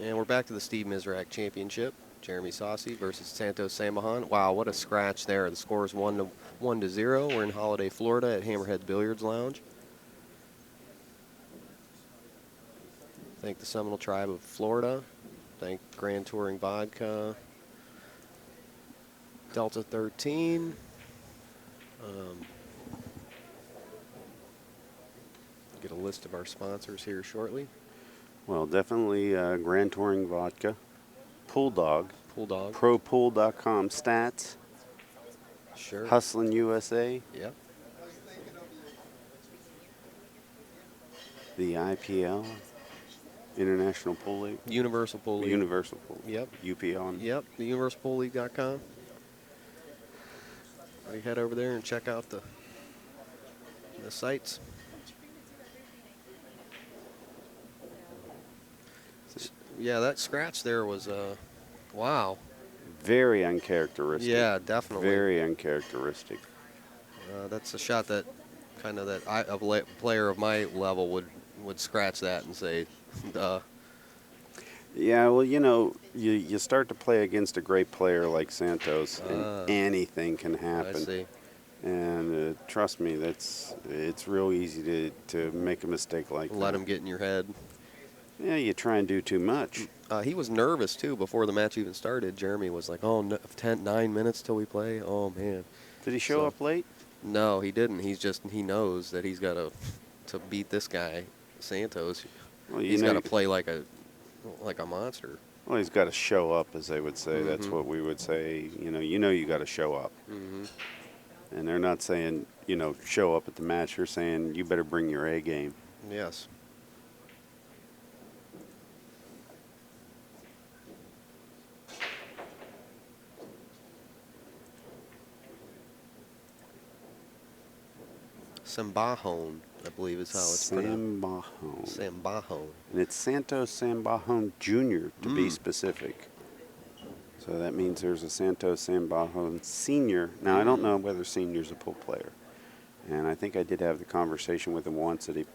And we're back to the Steve Mizrak Championship. Jeremy Sossei versus Santos Sambajon. Wow, what a scratch there. The score is 1-0. We're in Holiday, Florida at Hammerhead Billiards Lounge. Thank the Seminole Tribe of Florida. Thank Grand Touring Vodka. Delta 13. Get a list of our sponsors here shortly. Well, definitely Grand Touring Vodka, Pool Dog, ProPool.com Stats, Sure. Hustlin' USA, Yep. the IPL, International Pool League, Universal Pool League. Universal Pool, Yep. UPL. Yep, the universalpoolleague.com. We head over there and check out the sites. Yeah, that scratch there was, wow. Very uncharacteristic. Yeah, definitely. Very uncharacteristic. That's a shot that kind of a player of my level would scratch that and say, duh. Yeah, well, you start to play against a great player like Santos, and anything can happen. I see. And trust me, it's real easy to make a mistake like that. Let him get in your head. Yeah, you try and do too much. He was nervous, too, before the match even started. Jeremy was like, oh, 9 minutes till we play? Oh, man. Did he show up late? No, he didn't. He knows that he's got to beat this guy, Santos. Well, he's got to play like a monster. Well, he's got to show up, as they would say. That's what we would say. You got to show up. And they're not saying, show up at the match. They're saying you better bring your A game. Yes. Sambajon, I believe is how it's pronounced. Sambajon. And it's Santos Sambajon Jr., to be specific. So that means there's a Santos Sambajon Sr. Now, I don't know whether Senior's a pool player. And I think I did have the conversation with him once that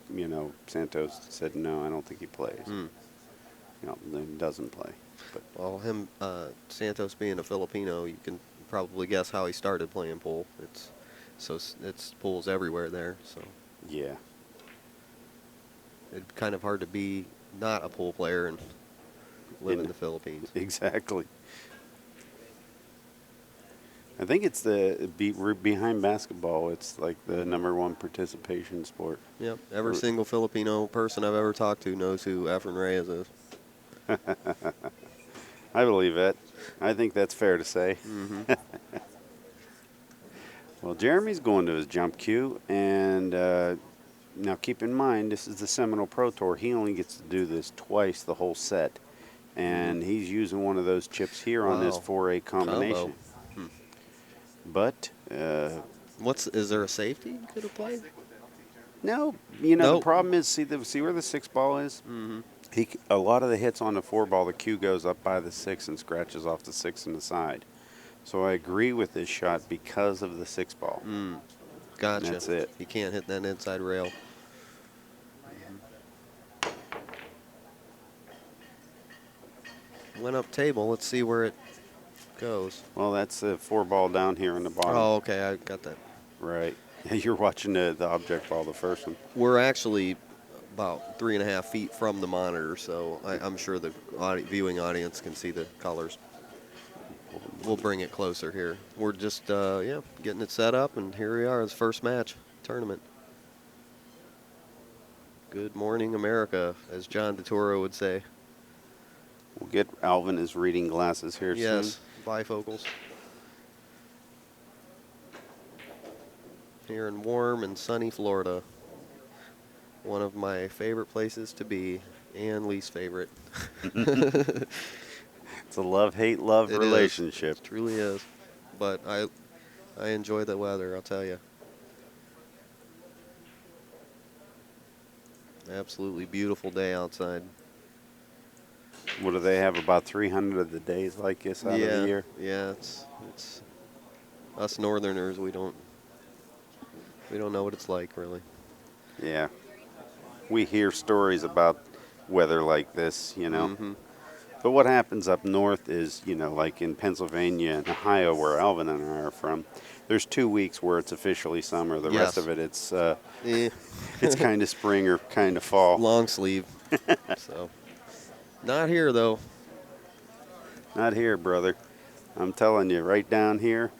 Santos said, no, I don't think he plays. He doesn't play. But Well, Santos being a Filipino, you can probably guess how he started playing pool. It's pools everywhere there. So yeah, it's kind of hard to be not a pool player and live in the Philippines. Exactly. I think it's behind basketball. It's like the #1 participation sport. Yep. Every single Filipino person I've ever talked to knows who Efren Reyes is. I believe it. I think that's fair to say. Well, Jeremy's going to his jump cue, and now keep in mind, this is the Seminole Pro Tour. He only gets to do this twice the whole set, and he's using one of those chips here on this 4A combination. But is there a safety you could have played? No, the problem is see where the 6 ball is. A lot of the hits on the 4 ball, the cue goes up by the 6 and scratches off the 6 in the side. So I agree with this shot because of the 6 ball. Gotcha. And that's it. You can't hit that inside rail. Went up table. Let's see where it goes. Well, that's the 4 ball down here in the bottom. Oh, okay. I got that. Right. You're watching the object ball, the first one. We're actually about 3.5 feet from the monitor, so I'm sure the viewing audience can see the colors. We'll bring it closer here. We're just, getting it set up, and here we are, it's first match, tournament. Good morning, America, as John DeToro would say. We'll get Alvin his reading glasses here soon. Yes, bifocals. Here in warm and sunny Florida. One of my favorite places to be, and least favorite. It's a love-hate relationship. It truly is. But I enjoy the weather, I'll tell you. Absolutely beautiful day outside. What do they have, about 300 of the days like this out of the year? Yeah, it's us northerners, we don't know what it's like, really. Yeah. We hear stories about weather like this, But what happens up north is, you know, like in Pennsylvania and Ohio, where Alvin and I are from, there's 2 weeks where it's officially summer. The rest Yes. of it, it's Eh, it's kind of spring or kind of fall. long sleeve. So, not here though. Not here, brother. I'm telling you, right down here.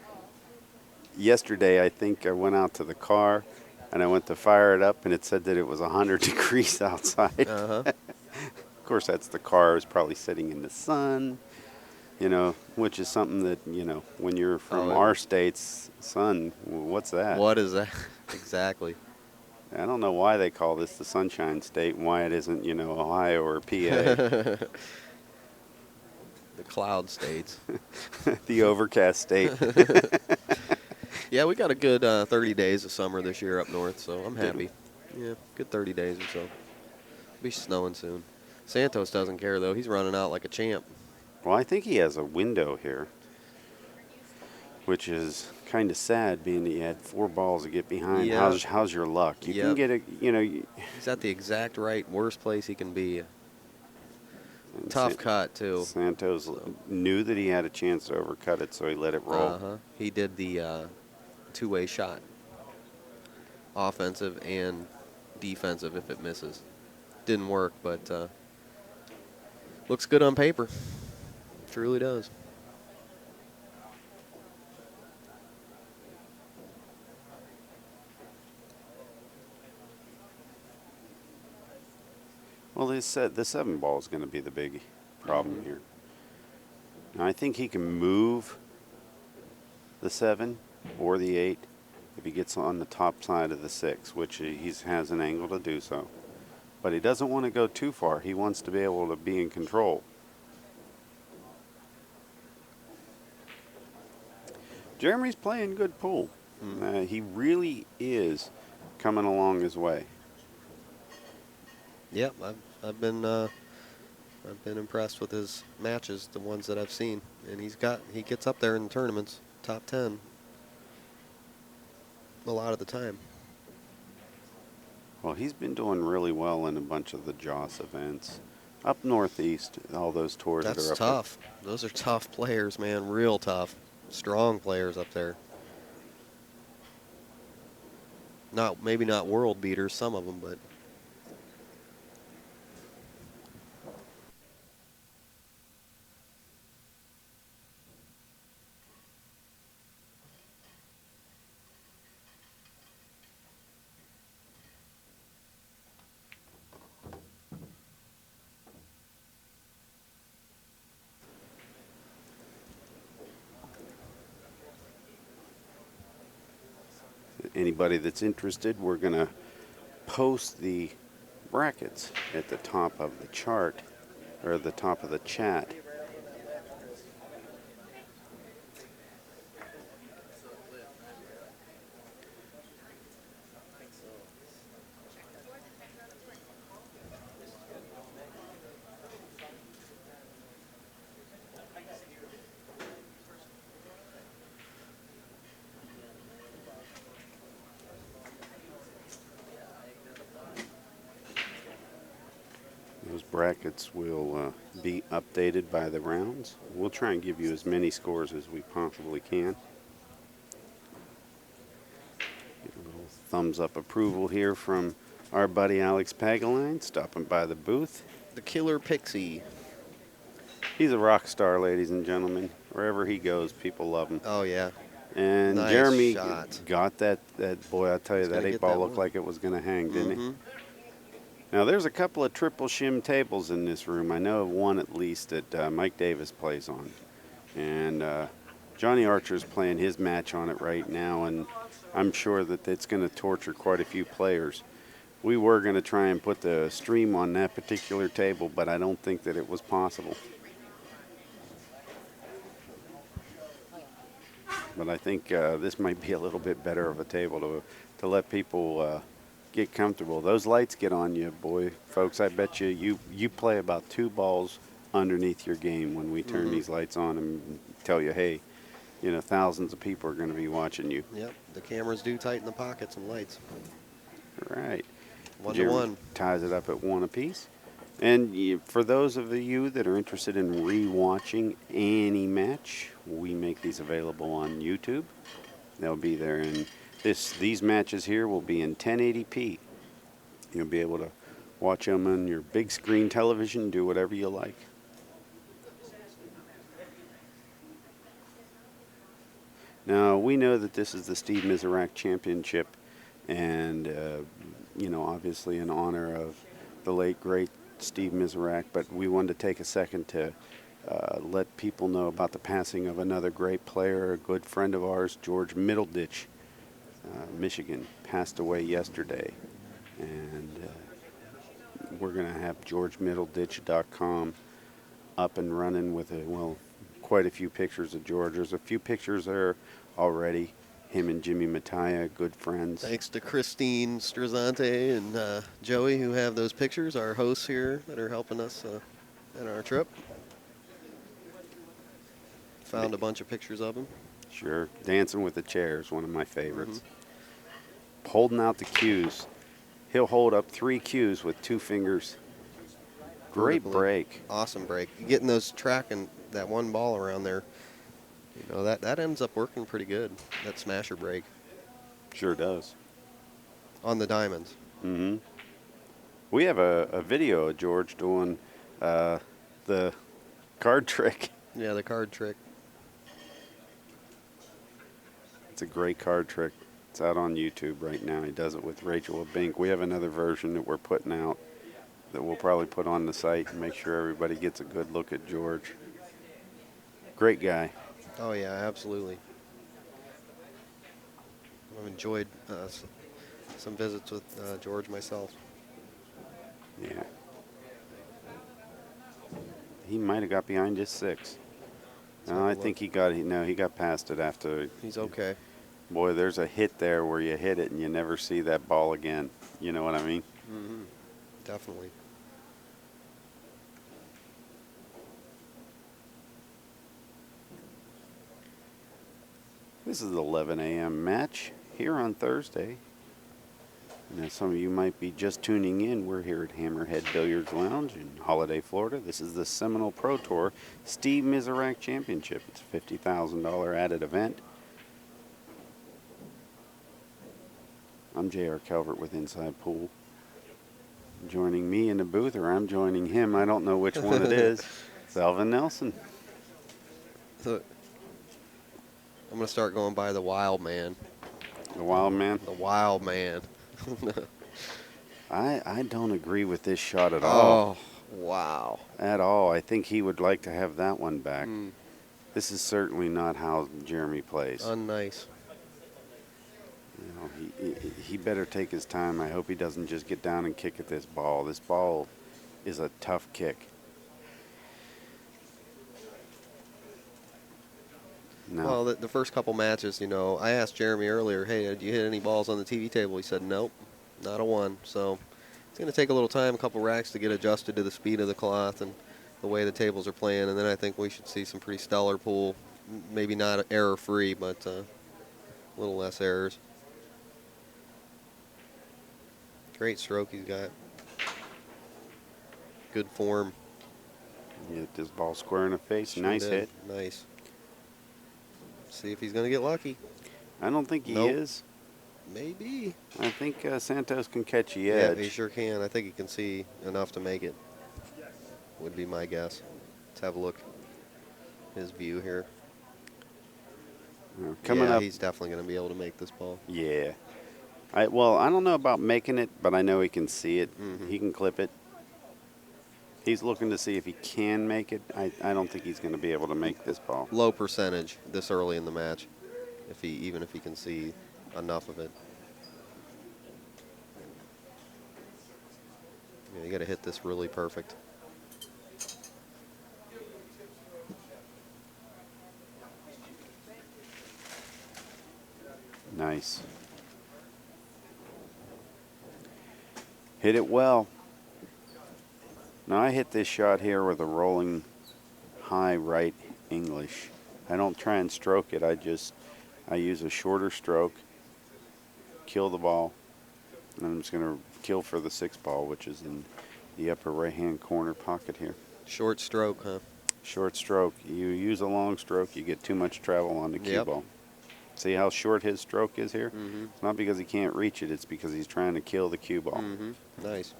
Yesterday, I think I went out to the car and I went to fire it up, and it said that it was 100 degrees outside. Uh huh. Of course, that's the car. It was probably sitting in the sun, you know, which is something that, you know, when you're from Oh, our states, sun, what's that? What is that? Exactly. I don't know why they call this the Sunshine State and why it isn't, you know, Ohio or PA. The cloud states. The overcast state. Yeah, we got a good 30 days of summer this year up north, so I'm happy. Yeah, good 30 days or so. Be snowing soon. Santos doesn't care though. He's running out like a champ. Well, I think he has a window here, which is kind of sad, being that you had 4 balls to get behind. Yeah. How's your luck? You can Yep. get a, you know. He's at the exact right worst place he can be. Tough cut too. Santos knew that he had a chance to overcut it, so he let it roll. Uh-huh. He did the two-way shot. Offensive and defensive if it misses. Didn't work, but looks good on paper. Truly does. Well, the 7 ball is going to be the big problem here. Now, I think he can move the 7 or the 8 if he gets on the top side of the 6, which he has an angle to do so. But he doesn't want to go too far. He wants to be able to be in control. Jeremy's playing good pool. He really is coming along his way. Yep, I've been impressed with his matches, the ones that I've seen, and he gets up there in the tournaments, top 10, a lot of the time. Well, he's been doing really well in a bunch of the Joss events. Up northeast, all those tours that That's are up tough. Those are tough players, man, real tough, strong players up there. Maybe not world beaters, some of them, but. Anybody that's interested, we're going to post the brackets at the top of the chart, or the top of the chat. Those brackets will be updated by the rounds. We'll try and give you as many scores as we possibly can. Get a little thumbs up approval here from our buddy Alex Pagaline, stopping by the booth. The Killer Pixie. He's a rock star, ladies and gentlemen. Wherever he goes, people love him. Oh, yeah. And Nice Jeremy shot. got that boy, I'll tell you, He's that gonna 8 get ball that looked one. like it was going to hang, didn't it? Mm-hmm. Now, there's a couple of triple shim tables in this room. I know of one at least that Mike Davis plays on. And Johnny Archer's playing his match on it right now, and I'm sure that it's going to torture quite a few players. We were going to try and put the stream on that particular table, but I don't think that it was possible. But I think this might be a little bit better of a table to let people get comfortable. Those lights get on you, boy. Folks, I bet you play about 2 balls underneath your game when we turn these lights on and tell you, hey, you know, thousands of people are going to be watching you. Yep, the cameras do tighten the pockets and lights. All right. 1 to Jeremy 1. ties it up at 1 apiece. And for those of you that are interested in re-watching any match, we make these available on YouTube. They'll be there, and these matches here will be in 1080p. You'll be able to watch them on your big screen television, do whatever you like. Now, we know that this is the Steve Miserak Championship, and, obviously in honor of the late, great Steve Miserak, but we wanted to take a second to let people know about the passing of another great player, a good friend of ours, George Middleditch, Michigan, passed away yesterday. And we're going to have GeorgeMiddleditch.com up and running with quite a few pictures of George. There's a few pictures there already. Him and Jimmy Mattia, good friends. Thanks to Christine Strazante and Joey, who have those pictures, our hosts here that are helping us on our trip. Found a bunch of pictures of him. Sure. Dancing with the Chairs, one of my favorites. Holding out the cues. He'll hold up 3 cues with 2 fingers. Great break. Awesome break. Getting those tracking that one ball around there, that ends up working pretty good, that smasher break. Sure does. On the diamonds. Mm-hmm. We have a video of George doing the card trick. Yeah, the card trick. It's a great card trick. It's out on YouTube right now. He does it with Rachel Bink. We have another version that we're putting out that we'll probably put on the site and make sure everybody gets a good look at George. Great guy. Oh, yeah, absolutely. I've enjoyed some visits with George myself. Yeah. He might have got behind just 6. No, I think he got past it after. He's okay. Boy, there's a hit there where you hit it and you never see that ball again. You know what I mean? Mm-hmm. Definitely. This is the 11 a.m. match here on Thursday. Now, some of you might be just tuning in. We're here at Hammerhead Billiards Lounge in Holiday, Florida. This is the Seminole Pro Tour Steve Miserak Championship. It's a $50,000 added event. I'm J.R. Calvert with Inside Pool. Joining me in the booth, or I'm joining him, I don't know which one it is, Selvin Nelson. So, I'm going to start going by the Wild Man. The Wild Man? The Wild Man. I don't agree with this shot at all. Oh, wow. At all. I think he would like to have that one back. This is certainly not how Jeremy plays. Unnice. He better take his time. I hope he doesn't just get down and kick at this ball. This ball is a tough kick. No. Well, the first couple matches, I asked Jeremy earlier, hey, did you hit any balls on the TV table? He said, nope, not a one. So it's going to take a little time, a couple racks to get adjusted to the speed of the cloth and the way the tables are playing. And then I think we should see some pretty stellar pool. Maybe not error-free, but a little less errors. Great stroke he's got. Good form. You hit this ball square in the face. Sure Nice did. hit. Nice. See if he's going to get lucky. I don't think he Nope. is. Maybe. I think Santos can catch the Yeah, edge. he sure can. I think he can see enough to make it. Would be my guess. Let's have a look. His view here. Coming up. He's definitely going to be able to make this ball. Yeah. I don't know about making it, but I know he can see it. Mhm. He can clip it. He's looking to see if he can make it. I don't think he's going to be able to make this ball. Low percentage this early in the match, even if he can see enough of it. Yeah, you got to hit this really perfect. Nice. Hit it well. Now I hit this shot here with a rolling high right English. I don't try and stroke it. I use a shorter stroke, kill the ball, and I'm just going to kill for the 6 ball, which is in the upper right-hand corner pocket here. Short stroke, huh? Short stroke. You use a long stroke, you get too much travel on the cue Yep. ball. See how short his stroke is here? Mm-hmm. It's not because he can't reach it, it's because he's trying to kill the cue ball. Mm-hmm. Nice.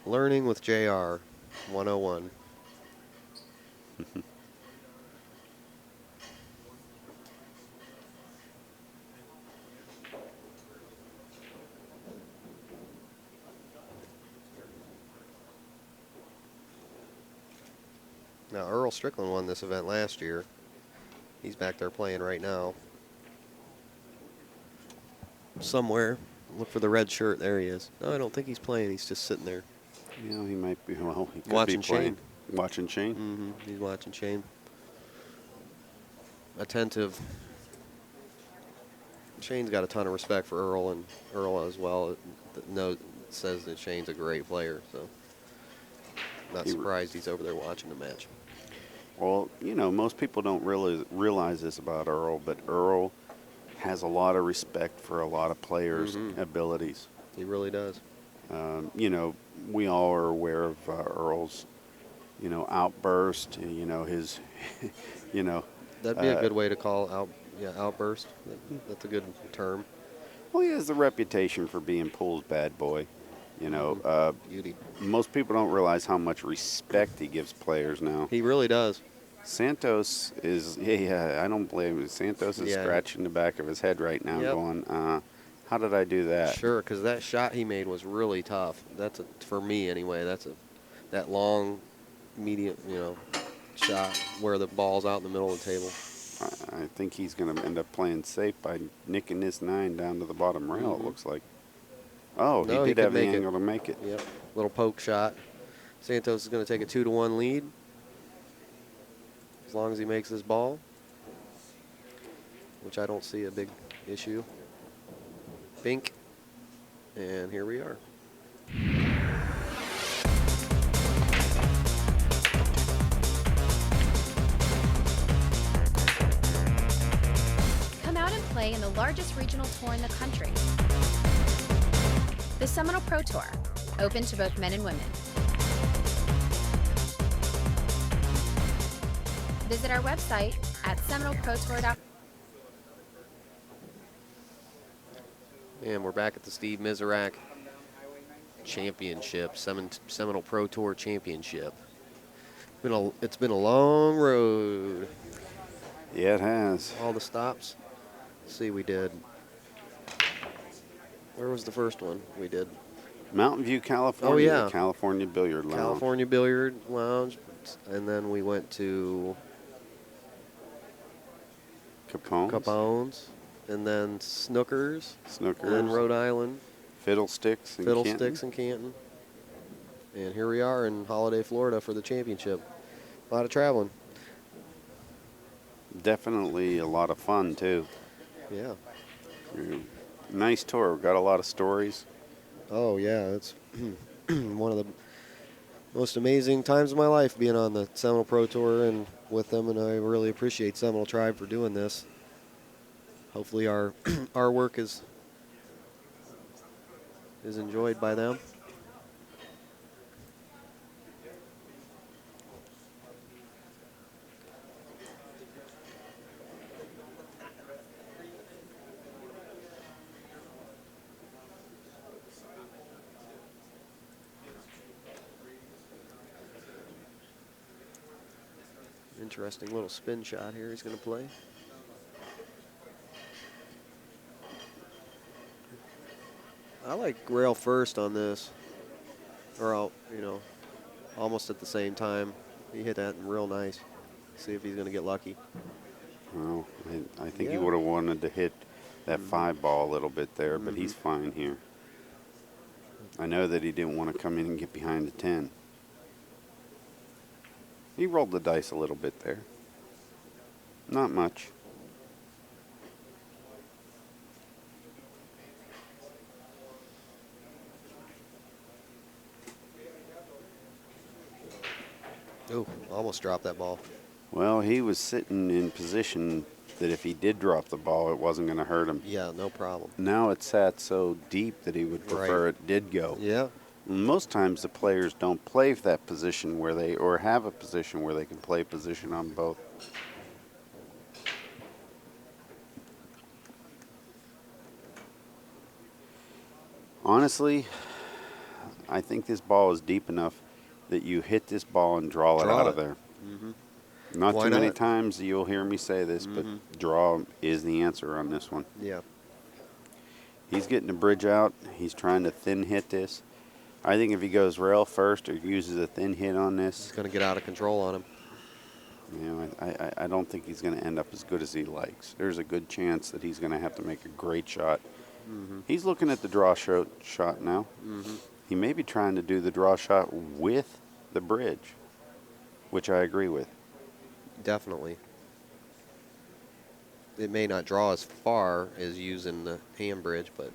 Learning with JR 101. Now, Earl Strickland won this event last year. He's back there playing right now. Somewhere. Look for the red shirt. There he is. No, I don't think he's playing. He's just sitting there. You know, he might be, well, he could Watching be playing. Shane. Watching Shane? Mm-hmm. He's watching Shane. Attentive. Shane's got a ton of respect for Earl, and Earl as well says that Shane's a great player. So, not surprised he's over there watching the match. Well, you know, most people don't realize this about Earl, but Earl has a lot of respect for a lot of players' abilities. He really does. You know, we all are aware of Earl's, you know, outburst. You know, his, you know. That'd be a good way to call outburst. That's a good term. Well, he has the reputation for being Pool's bad boy. You know, Beauty. most people don't realize how much respect he gives players now. He really does. Santos is, yeah, I don't blame him. Santos is scratching the back of his head right now going, how did I do that? Sure, because that shot he made was really tough. For me anyway, that long, medium, shot where the ball's out in the middle of the table. I think he's going to end up playing safe by nicking this 9 down to the bottom rail, it looks like. Oh, No, he did have the make angle to make it. Yep, little poke shot. Santos is going to take a 2-1 lead. As long as he makes this ball, which I don't see a big issue. Bink, and here we are. Come out and play in the largest regional tour in the country. The Seminole Pro Tour, open to both men and women. Visit our website at seminoleprotour.com. And we're back at the Steve Miserak Championship, Seminole Pro Tour Championship. It's been a long road. Yeah, it has. All the stops. Let's see, we did. Where was the first one we did? Mountain View, California. Oh, yeah. California Billiard Lounge. California Billiard Lounge. And then we went to Capone's. And then Snookers. And then Rhode Island. Fiddlesticks in Fiddlesticks in Canton. And here we are in Holiday, Florida for the championship. A lot of traveling. Definitely a lot of fun, too. Yeah. Nice tour. Got a lot of stories. Oh, yeah. It's one of the most amazing times of my life being on the Seminole Pro Tour and with them, and I really appreciate Seminole Tribe for doing this. Hopefully our work is enjoyed by them. Interesting little spin shot here he's going to play. I like rail first on this, or almost at the same time. He hit that real nice. See if he's going to get lucky. Well, I think he would have wanted to hit that 5 ball a little bit there, but he's fine here. I know that he didn't want to come in and get behind the 10. He rolled the dice a little bit there. Not much. Ooh, almost dropped that ball. Well, he was sitting in position that if he did drop the ball, it wasn't going to hurt him. Yeah, no problem. Now it sat so deep that he would prefer Right. it did go. Yeah. Most times the players don't play that position where they, or have a position where they can play position on both. Honestly, I think this ball is deep enough that you hit this ball and draw it out of there. Mm-hmm. Not Why too many not? times you'll hear me say this, but draw is the answer on this one. Yeah. He's getting the bridge out. He's trying to thin hit this. I think if he goes rail first or uses a thin hit on It's this, going to get out of control on him. you know, I don't think he's going to end up as good as he likes. There's a good chance that he's going to have to make a great shot. He's looking at the draw shot now. He may be trying to do the draw shot with the bridge, which I agree with. Definitely. It may not draw as far as using the hand bridge, but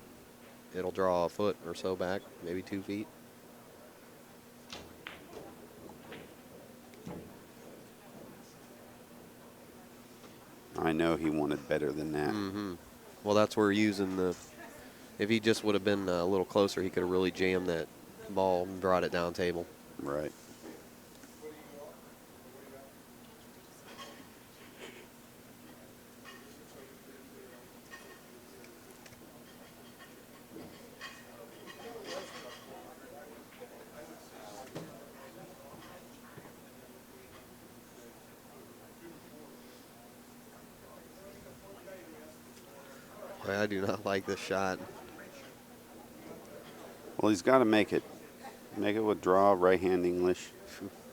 it'll draw a foot or so back, maybe 2 feet. I know he wanted better than that. Well, that's where using the, if he just would have been a little closer, he could have really jammed that ball and brought it down table. Right. Boy, I do not like this shot. Well, he's got to make it. Make it with draw, right hand English,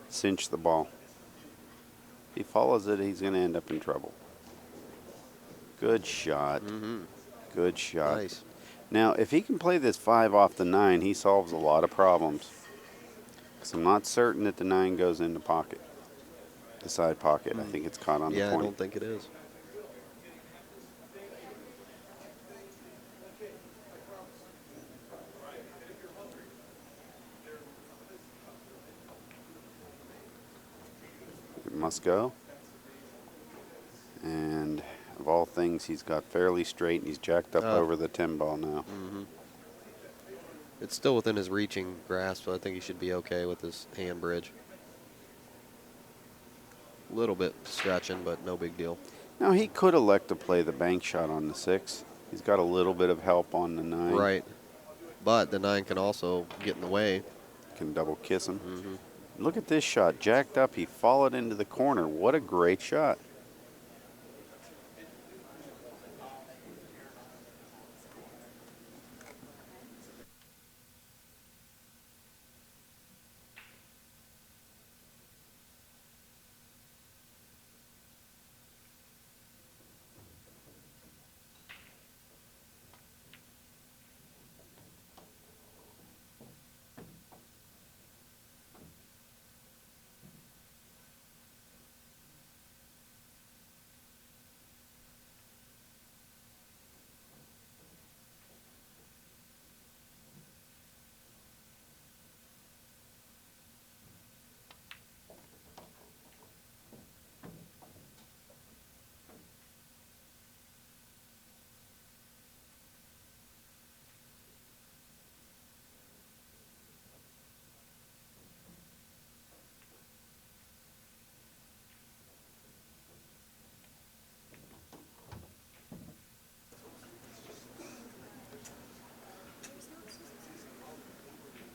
cinch the ball. If he follows it, he's going to end up in trouble. Good shot. Good shot. Nice. Now, if he can play this 5 off the 9, he solves a lot of problems. Because I'm not certain that the 9 goes in the pocket, the side pocket. I think it's caught on the Yeah, I point. don't think it is. It must go. And of all things, he's got fairly straight, and he's jacked up Oh. over the 10 ball now. It's still within his reaching grasp, so I think he should be okay with his hand bridge. A little bit stretching, but no big deal. Now, he could elect to play the bank shot on the 6. He's got a little bit of help on the 9. Right. But the 9 can also get in the way. Can double kiss him. Look at this shot. Jacked up. He followed into the corner. What a great shot.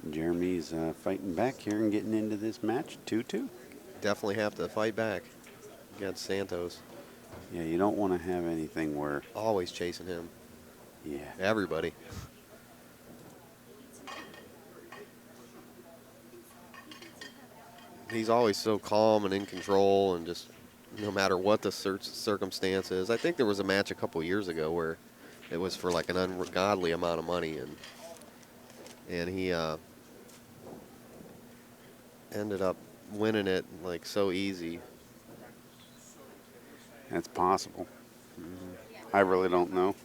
Jeremy's fighting back here and getting into this match. 2-2. Definitely have to fight back against Santos. Yeah, you don't want to have anything where, Always chasing him. yeah. Everybody. He's always so calm and in control, and just no matter what the circumstance is. I think there was a match a couple years ago where it was for like an ungodly amount of money, and he ended up winning it like so easy. That's possible. I really don't know.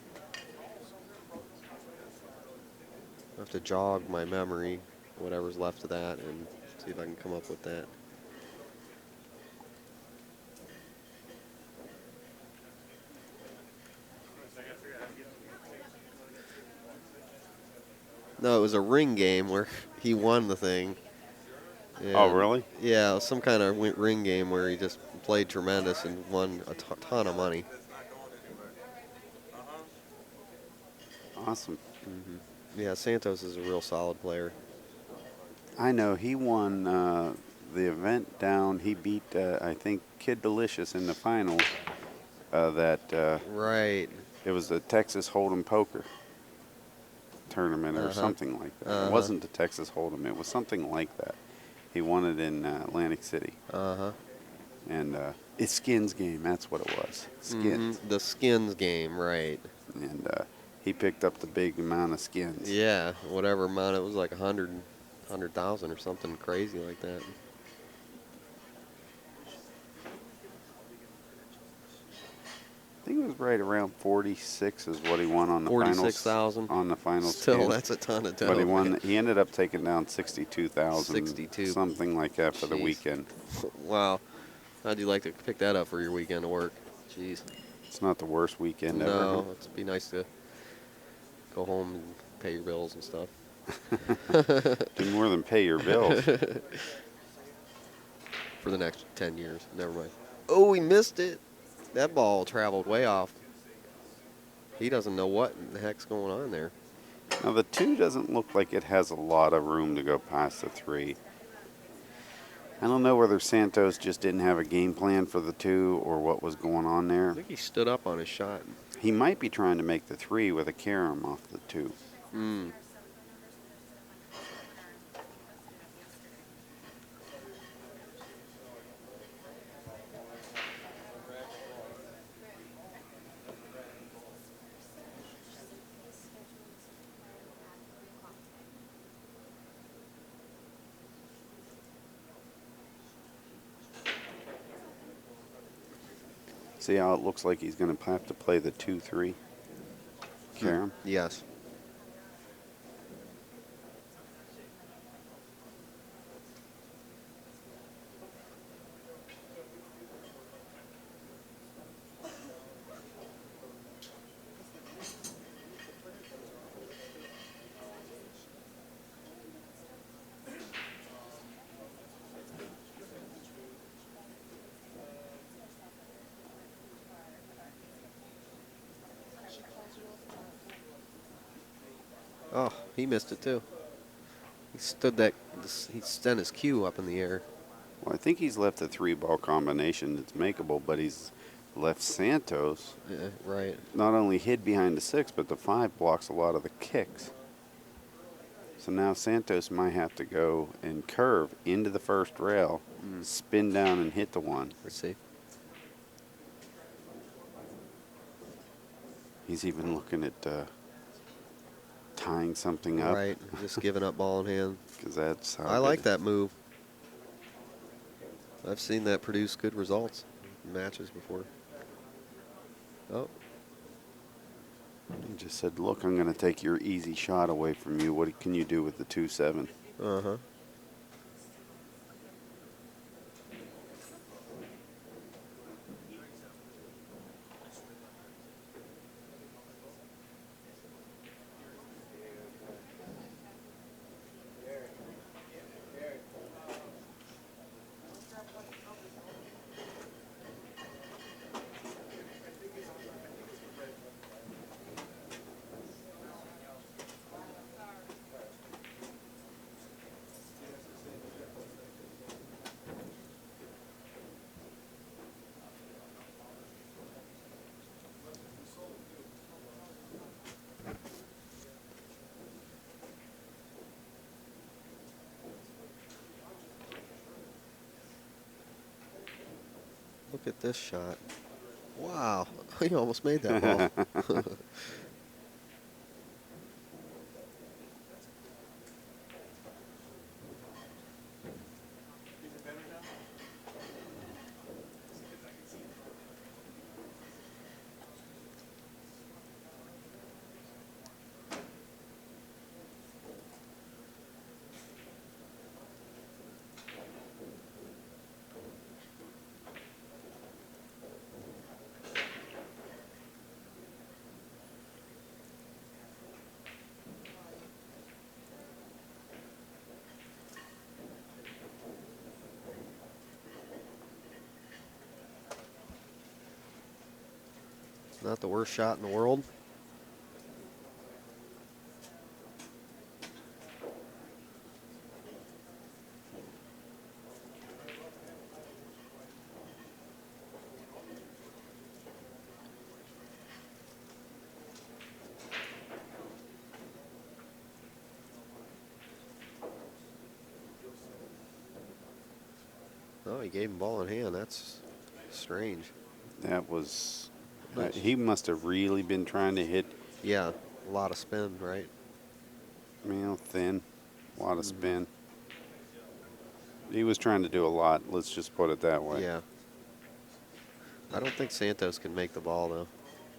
I have to jog my memory, whatever's left of that, and see if I can come up with that. No, it was a ring game where he won the thing. Oh, And, really? yeah, it was some kind of ring game where he just played tremendous and won a ton of money. Awesome. Yeah, Santos is a real solid player. I know he won the event down. He beat, I think, Kid Delicious in the final. Right. It was the Texas Hold'em Poker tournament or Uh-huh. something like that. Uh-huh. It wasn't the Texas Hold'em. It was something like that. He won it in Atlantic City. Uh-huh. And it's Skins game. That's what it was. Skins. The skins game, right. And he picked up the big amount of skins. Yeah, whatever amount. It was like 100,000 or something crazy like that. I think it was right around 46 is what he won on the finals. 46,000. On the finals. Still, game. that's a ton of dough. But he won. He ended up taking down 62,000. 62. Something like that for the Jeez. weekend. Wow. How'd you like to pick that up for your weekend of work? Jeez. It's not the worst weekend ever. No, it'd be nice to go home and pay your bills and stuff. Do more than pay your bills. For the next 10 years. Never mind. Oh, he missed it. That ball traveled way off. He doesn't know what the heck's going on there. Now the 2 doesn't look like it has a lot of room to go past the 3. I don't know whether Santos just didn't have a game plan for the 2 or what was going on I there. think he stood up on his shot. He might be trying to make the 3 with a carom off the 2. Hmm. See how it looks like he's going to have to play the 2-3 carom? Yes. Oh, he missed it too. He he sent his cue up in the air. Well, I think he's left a 3-ball combination that's makeable, but he's left Santos Yeah, right. not only hid behind the 6, but the 5 blocks a lot of the kicks. So now Santos might have to go and curve into the first rail, spin down and hit the 1. Let's see. He's even looking at tying something up. Right. Just giving up ball in hand. Because that's how I like that move. I've seen that produce good results in matches before. Oh, He just said, look, I'm going to take your easy shot away from you. What can you do with the 2-7? uh-huh. Look at this shot. Wow. He almost made that ball. Not the worst shot in the world. Oh, he gave him ball in hand. That's strange. That was. Nice. He must have really been trying to hit. Yeah, a lot of spin, right? Thin. A lot of spin. He was trying to do a lot. Let's just put it that way. Yeah. I don't think Santos can make the ball, though.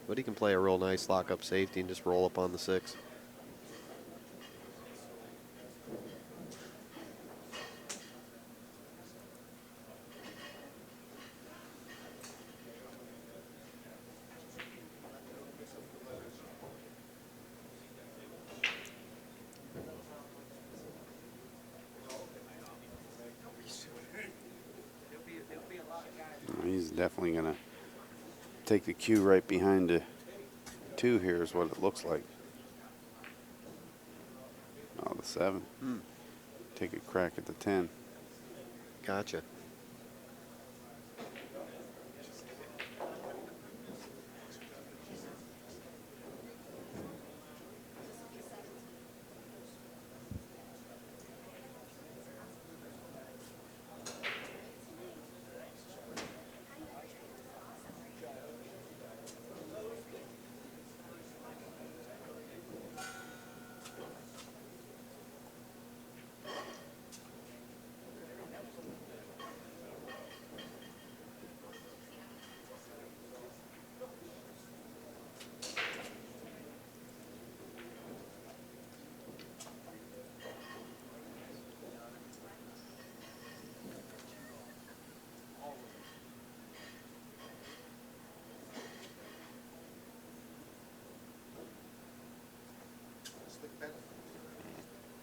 But he can play a real nice lock-up safety and just roll up on the 6. He's definitely going to take the cue right behind the 2 here is what it looks like. Oh, the 7. Take a crack at the 10. Gotcha.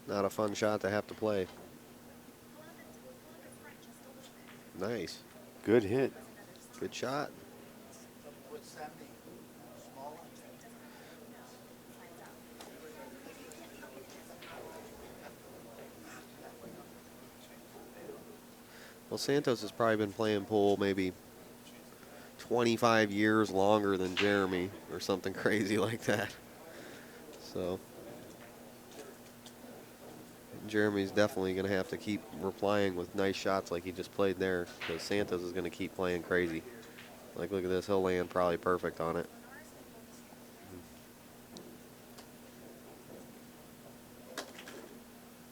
Not a fun shot to have to play. Nice. Good hit. Good shot. Well, Santos has probably been playing pool maybe 25 years longer than Jeremy or something crazy like that. So Jeremy's definitely going to have to keep replying with nice shots like he just played there, because Santos is going to keep playing crazy. Like, look at this. He'll land probably perfect on it.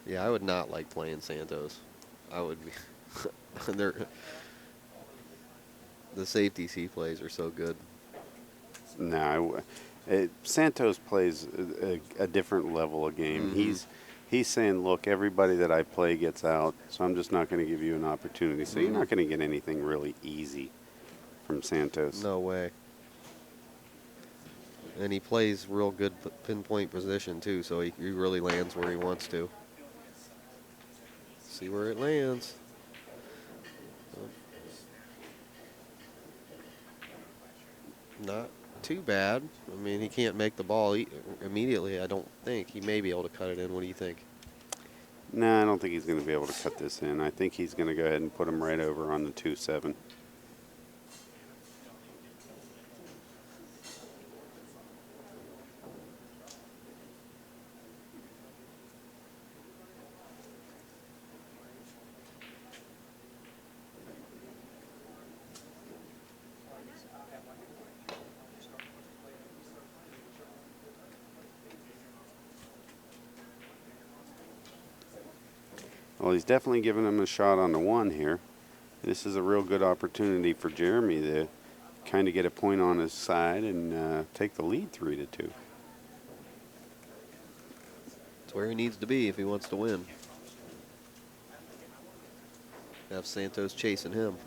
Yeah, I would not like playing Santos. I would be. The safeties he plays are so good. No, Santos plays a different level of game. He's saying, look, everybody that I play gets out, so I'm just not going to give you an opportunity. So you're not going to get anything really easy from Santos. No way. And he plays real good pinpoint position, too, so he really lands where he wants to. See where it lands. Not too bad. I mean, he can't make the ball immediately, I don't think. He may be able to cut it in. What do you think? No, I don't think he's going to be able to cut this in. I think he's going to go ahead and put him right over on the 2-7. Well, he's definitely giving him a shot on the 1 here. This is a real good opportunity for Jeremy to kind of get a point on his side and take the lead 3-2. It's where he needs to be if he wants to win. Have Santos chasing him.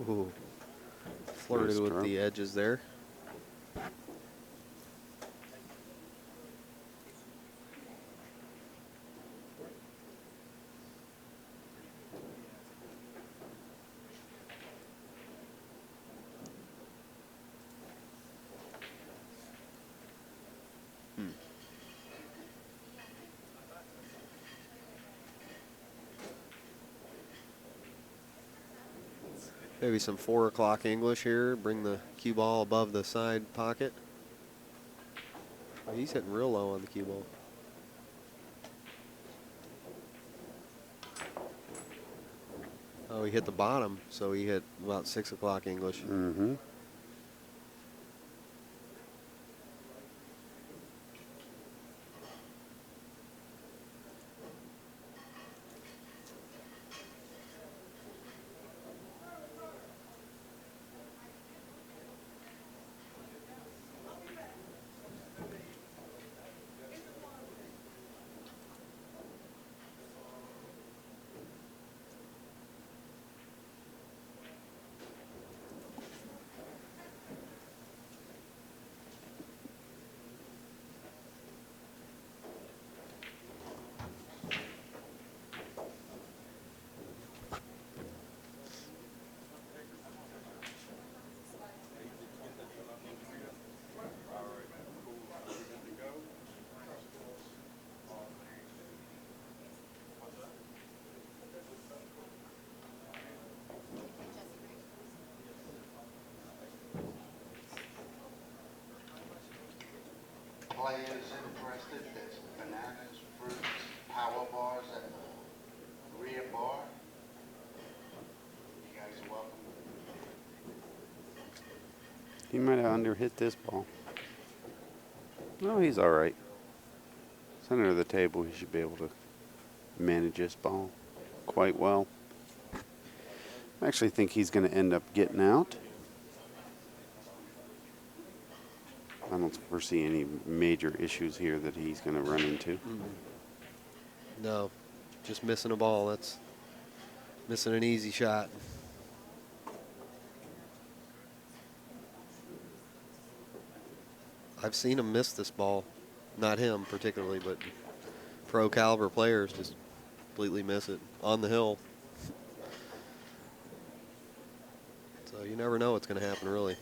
Ooh. Flirted Nice with stroke. the edges there. Maybe some 4 o'clock English here. Bring the cue ball above the side pocket. Oh, he's hitting real low on the cue ball. Oh, he hit the bottom, so he hit about 6 o'clock English. Mm-hmm. Players interested, there's bananas, fruits, power bars at the rear bar. You guys are welcome. He might have underhit this ball. No, he's all right. Center of the table, he should be able to manage this ball quite well. I actually think he's going to end up getting out. I don't foresee any major issues here that he's going to run into. No, just missing a ball. That's missing an easy shot. I've seen him miss this ball. Not him particularly, but pro caliber players just completely miss it on the hill. So you never know what's going to happen, really.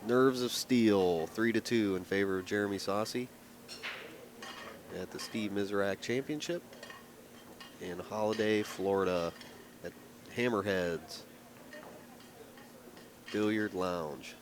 Nerves of Steel, 3-2 in favor of Jeremy Sossei at the Steve Miserak Championship in Holiday, Florida at Hammerheads Billiard Lounge.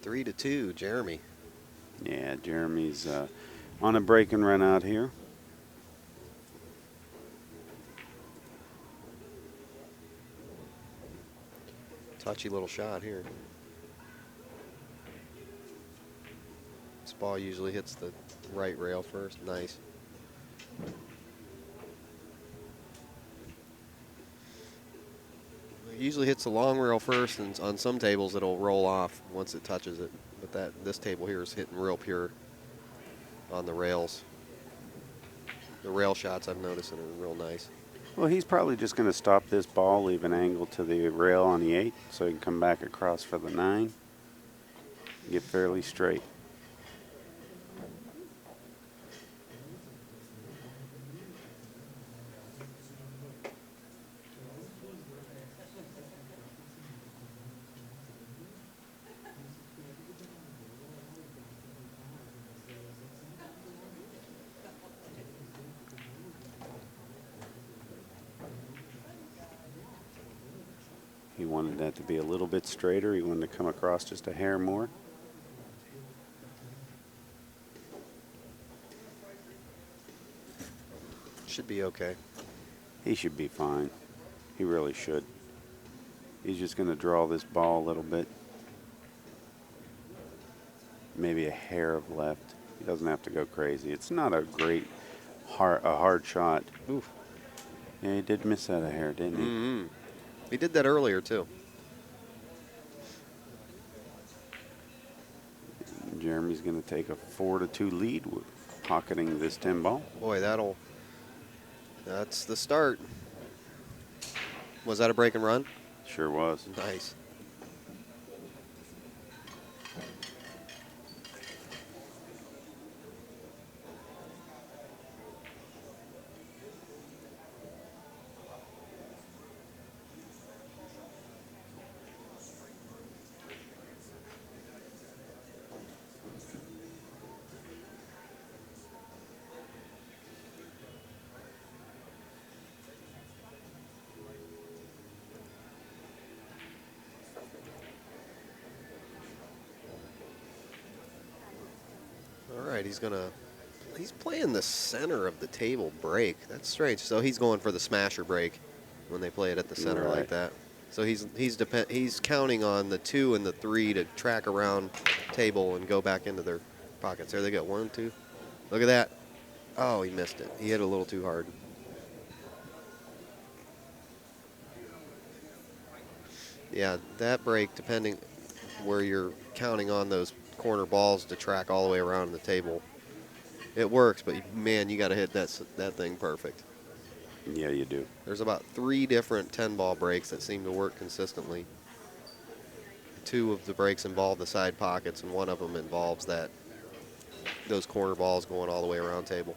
3-2, Jeremy. Yeah, Jeremy's on a break and run out here. Touchy little shot here. This ball usually hits the right rail first. Nice. It usually hits the long rail first, and on some tables it'll roll off once it touches it. But this table here is hitting real pure on the rails. The rail shots I'm noticing are real nice. Well, he's probably just going to stop this ball, leave an angle to the rail on the 8, so he can come back across for the 9. Get fairly straight. He wanted that to be a little bit straighter. He wanted to come across just a hair more. Should be okay. He should be fine. He really should. He's just going to draw this ball a little bit. Maybe a hair of left. He doesn't have to go crazy. It's not a great hard shot. Oof. Yeah, he did miss that a hair, didn't he? Mm-hmm. He did that earlier, too. Jeremy's going to take a 4-2 lead with pocketing this 10 ball. Boy, that's the start. Was that a break and run? Sure was. Nice. All right, he's playing the center of the table break. That's strange. So he's going for the smasher break when they play it at the center Right. like that. So he's counting on the 2 and the 3 to track around table and go back into their pockets. There they go. 1, 2. Look at that. Oh, he missed it. He hit a little too hard. Yeah, that break, depending where you're counting on those corner balls to track all the way around the table, it works, but man, you got to hit that thing perfect. Yeah, you do. There's about 3 different 10-ball breaks that seem to work consistently. 2 of the breaks involve the side pockets, and 1 of them involves those corner balls going all the way around table.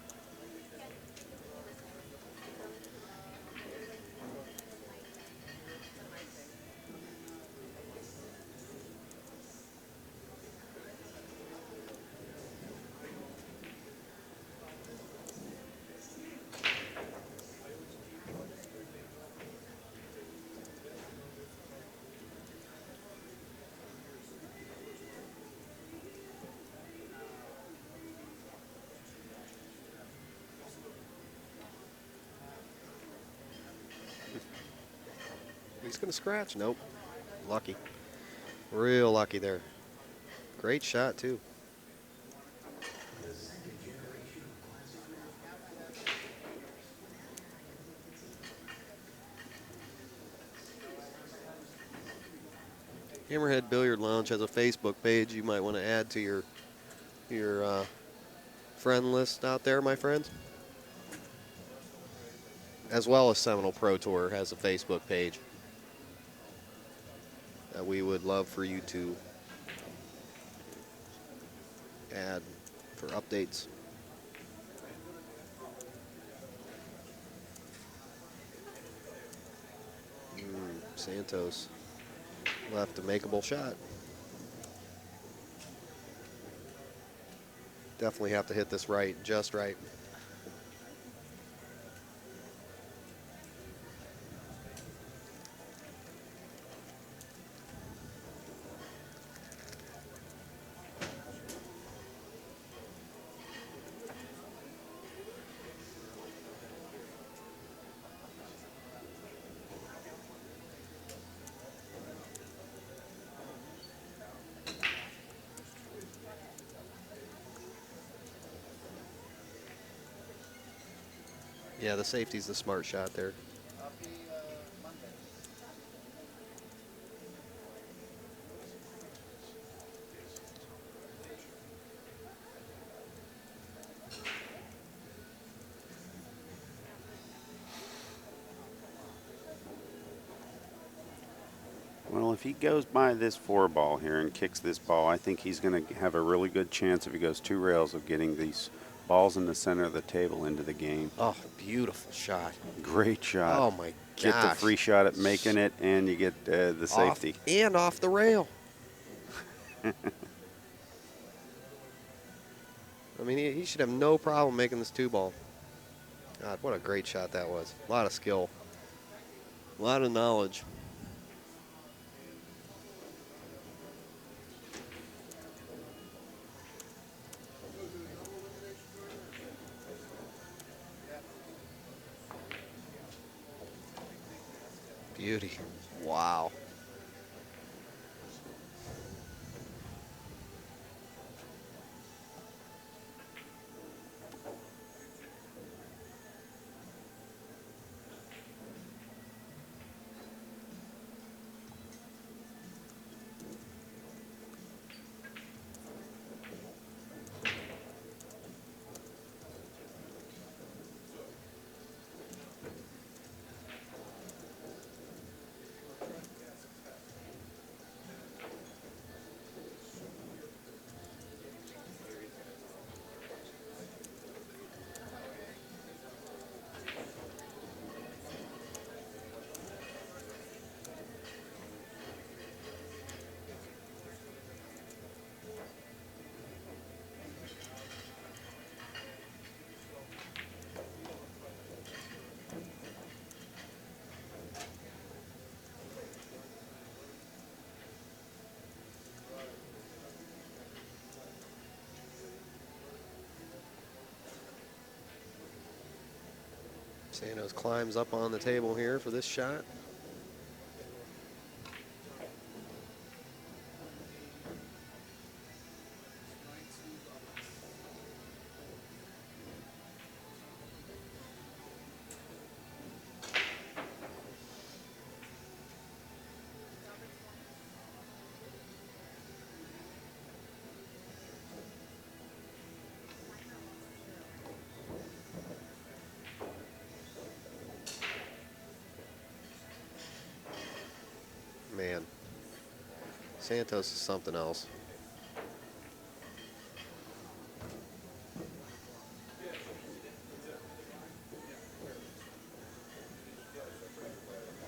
He's going to scratch. Nope. Lucky. Real lucky there. Great shot, too. Hammerhead Billiard Lounge has a Facebook page you might want to add to your friend list out there, my friends. As well as Seminole Pro Tour has a Facebook page that we would love for you to add for updates. Santos left a makeable shot. Definitely have to hit this right, just right. Yeah, the safety's the smart shot there. Well, if he goes by this 4-ball here and kicks this ball, I think he's going to have a really good chance if he goes 2 rails of getting these balls in the center of the table into the game. Oh, beautiful shot. Great shot. Oh, my Get the gosh. free shot at making it, and you get the safety. Off and off the rail. I mean, he should have no problem making this 2-ball. God, what a great shot that was. A lot of skill. A lot of knowledge. Beauty. Wow. Santos climbs up on the table here for this shot. Man, Santos is something else.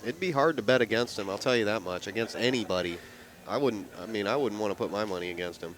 It'd be hard to bet against him, I'll tell you that much. Against anybody. I wouldn't want to put my money against him.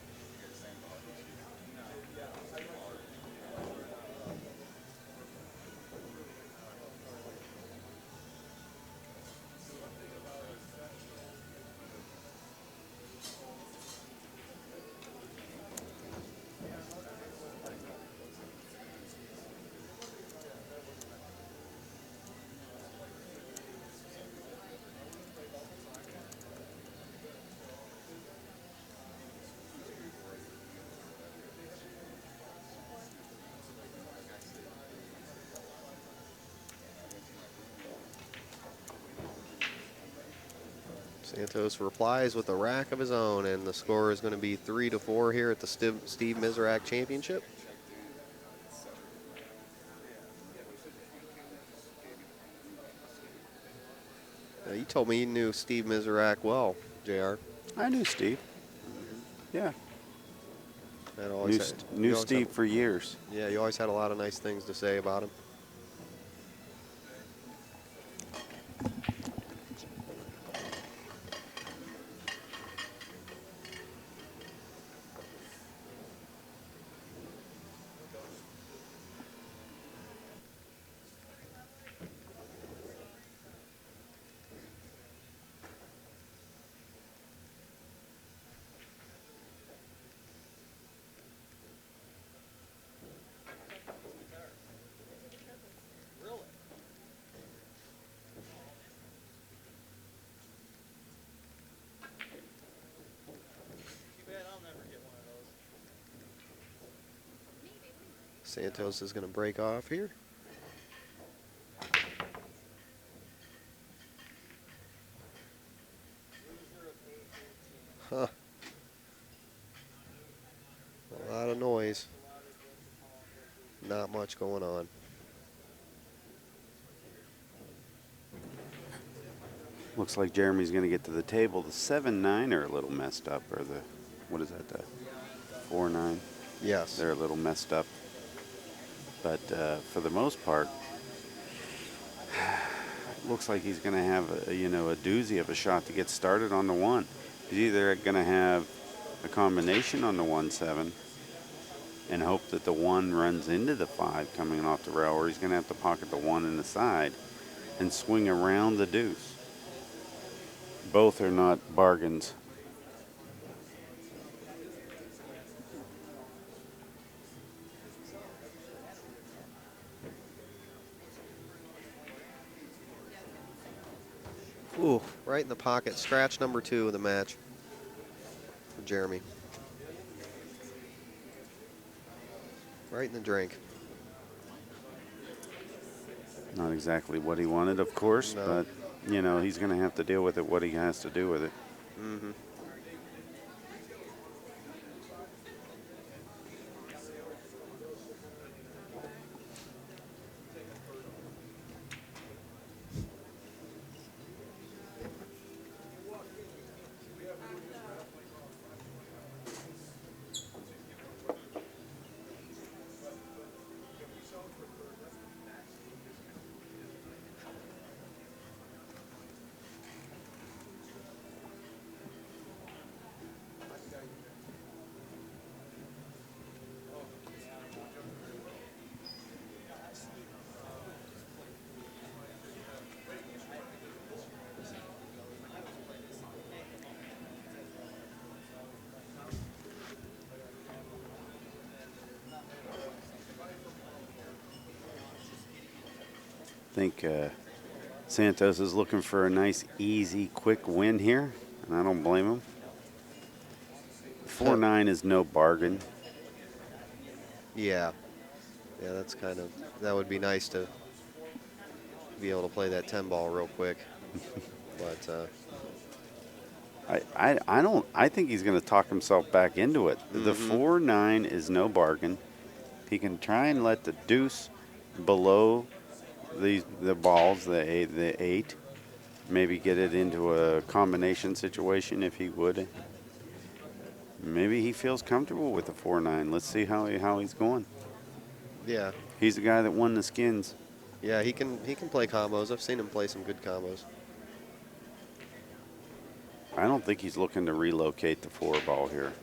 Santos replies with a rack of his own, and the score is going to be 3-4 here at the Steve Miserak Championship. Now, you told me you knew Steve Miserak well, JR. I knew Steve. Yeah. That always Knew Steve for years. Yeah, you always had a lot of nice things to say about him. Santos is going to break off here. Not much going on. Looks like Jeremy's going to get to the table. The 7-9 are a little messed up, or the, what is that, the 4-9? Yes. They're a little messed up. But for the most part, looks like he's going to have a doozy of a shot to get started on the 1. He's either going to have a combination on the 1-7 and hope that the 1 runs into the 5 coming off the rail, or he's going to have to pocket the 1 in the side and swing around the deuce. Both are not bargains. Ooh, right in the pocket. Scratch number 2 of the match for Jeremy. Right in the drink. Not exactly what he wanted, of course, No. but, he's going to have to deal with it, what he has to do with it. Mm-hmm. I think Santos is looking for a nice, easy, quick win here, and I don't blame him. 4-9 is no bargain. Yeah. Yeah, that would be nice to be able to play that 10 ball real quick. But I think he's going to talk himself back into it. The 4-9 is no bargain. He can try and let the deuce below the balls, the 8, maybe get it into a combination situation if he would. Maybe he feels comfortable with the 4-9. Let's see how he's going. yeah. He's the guy that won the skins. Yeah, he can play combos. I've seen him play some good combos. I don't think he's looking to relocate the 4 ball here.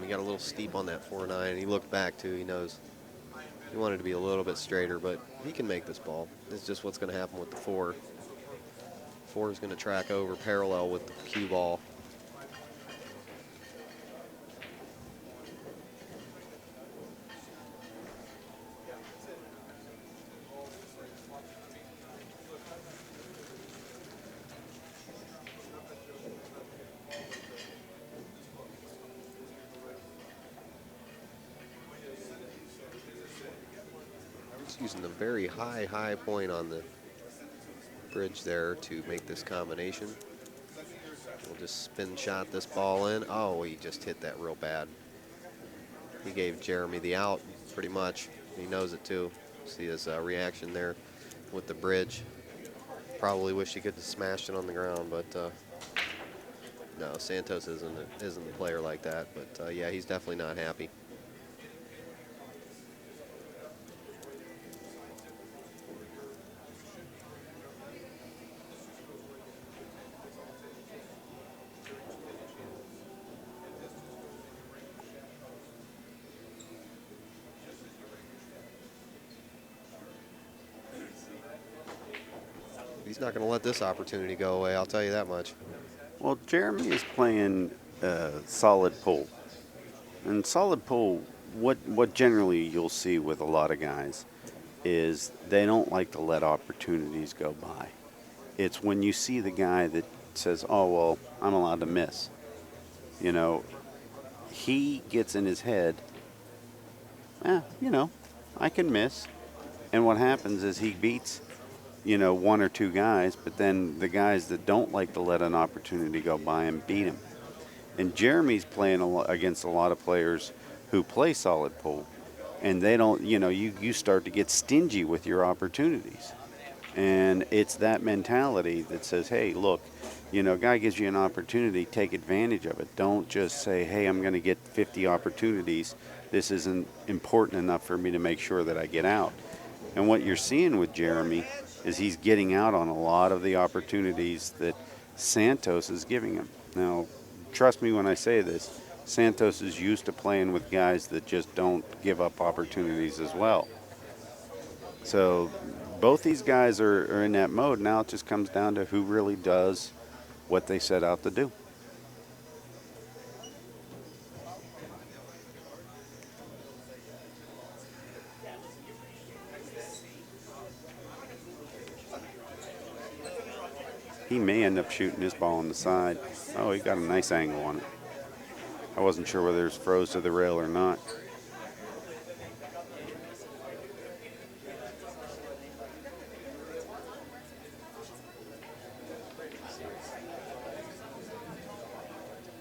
He got a little steep on that 4-9. He looked back too. He knows he wanted to be a little bit straighter, but he can make this ball. It's just what's going to happen with the 4. 4 is going to track over parallel with the cue ball. Using the very high point on the bridge there to make this combination. We'll just spin shot this ball in. Oh, he just hit that real bad. He gave Jeremy the out pretty much. He knows it too. See his reaction there with the bridge. Probably wish he could have smashed it on the ground, but no, Santos isn't a player like that. But yeah, he's definitely not happy. He's not going to let this opportunity go away, I'll tell you that much. Well, Jeremy is playing solid pull. And solid pull, what generally you'll see with a lot of guys is they don't like to let opportunities go by. It's when you see the guy that says, oh, well, I'm allowed to miss. he gets in his head, you know, I can miss. And what happens is he beats, you know, one or two guys, but then the guys that don't like to let an opportunity go by him beat him. And Jeremy's playing against a lot of players who play solid pool, and they don't, you know, you start to get stingy with your opportunities. And it's that mentality that says, hey, look, you know, guy gives you an opportunity, take advantage of it. Don't just say, hey, I'm going to get 50 opportunities. This isn't important enough for me to make sure that I get out. And what you're seeing with Jeremy is he's getting out on a lot of the opportunities that Santos is giving him. Now, trust me when I say this, Santos is used to playing with guys that just don't give up opportunities as well. So both these guys are in that mode. Now it just comes down to who really does what they set out to do. He may end up shooting his ball on the side. Oh, he got a nice angle on it. I wasn't sure whether it's froze to the rail or not.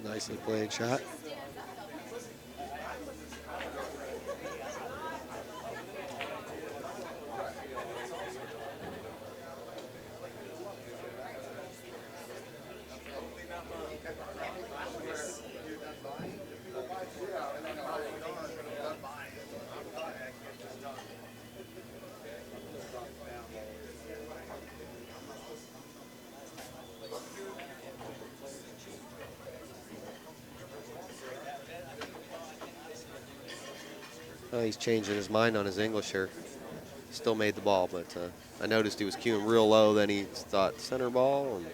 Nicely played shot. Oh, he's changing his mind on his English here. Still made the ball, but I noticed he was cueing real low. Then he thought center ball. And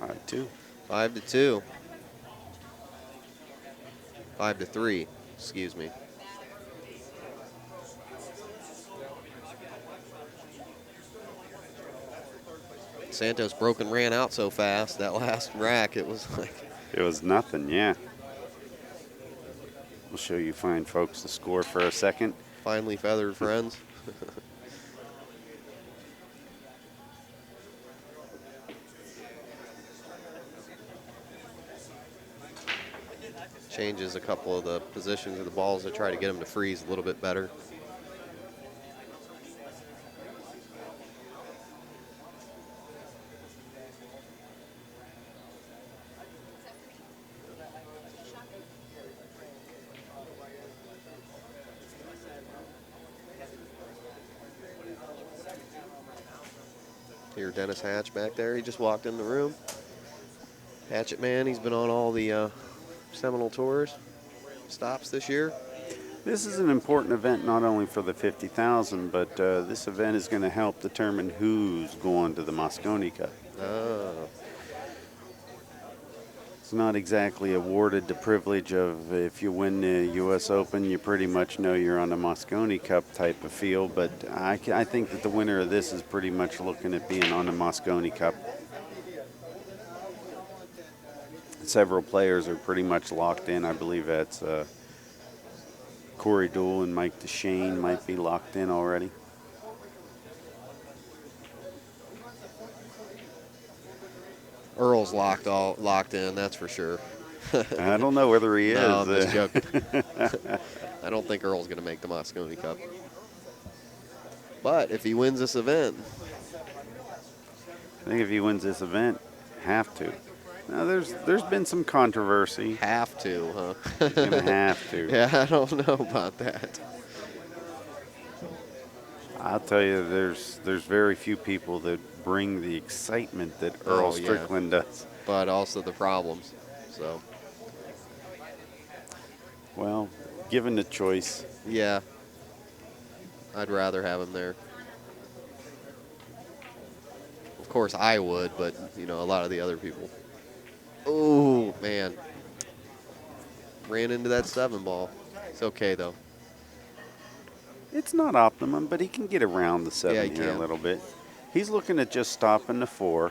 All right, 2. 5-2. 5-3. Excuse me. Santos broke and ran out so fast that last rack. It was like It was nothing, yeah. We'll show you fine folks the score for a second. finely feathered friends. Changes a couple of the positions of the balls to try to get them to freeze a little bit better. Here, Dennis Hatch back there. He just walked in the room. Hatchet man, he's been on all the Seminole tours stops this year. This is an important event not only for the 50,000, but this event is going to help determine who's going to the Mosconi Cup. Oh. It's not exactly awarded the privilege of if you win the U.S. Open, you pretty much know you're on the Mosconi Cup type of feel, but I think that the winner of this is pretty much looking at being on the Mosconi Cup. Several players are pretty much locked in. I believe that's Corey Deuel and Mike DeShane might be locked in already. Earl's locked in, that's for sure. I don't know whether he is. No, I'm just joking. I don't think Earl's going to make the Mosconi Cup. But if he wins this event, I think if he wins this event, have to. Now, there's been some controversy. have to, huh? He's going to have to. Yeah, I don't know about that. I'll tell you, there's very few people that bring the excitement that Earl Oh, yeah. Strickland does. But also the problems. So, Well, given the choice, yeah, I'd rather have him there. Of course, I would, but, you know, a lot of the other people. Oh, man. Ran into that 7 ball. It's okay, though. it's not optimum, but he can get around the 7 Yeah, he here a can. little bit. He's looking at just stopping the 4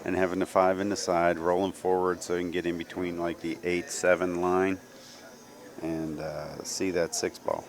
and having the 5 in the side, rolling forward so you can get in between like the 8-7 line and see that 6 ball.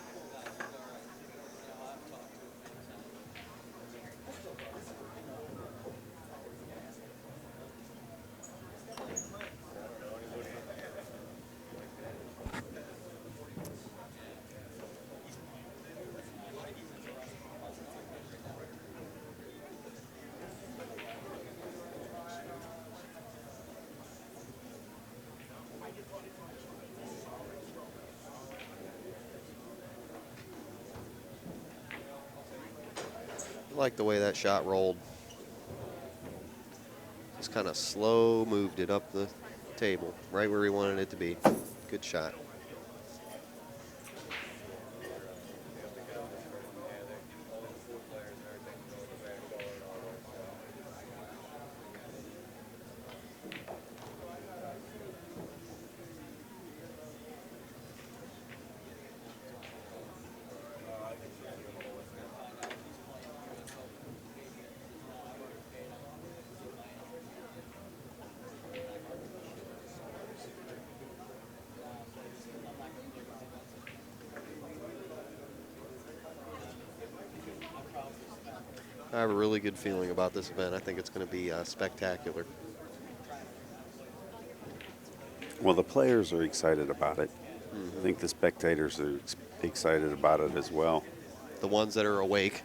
I like the way that shot rolled. Just kind of slow moved it up the table, right where he wanted it to be. Good shot. I have a really good feeling about this event. I think it's going to be spectacular. Well, the players are excited about it. I think the spectators are excited about it as well. The ones that are awake.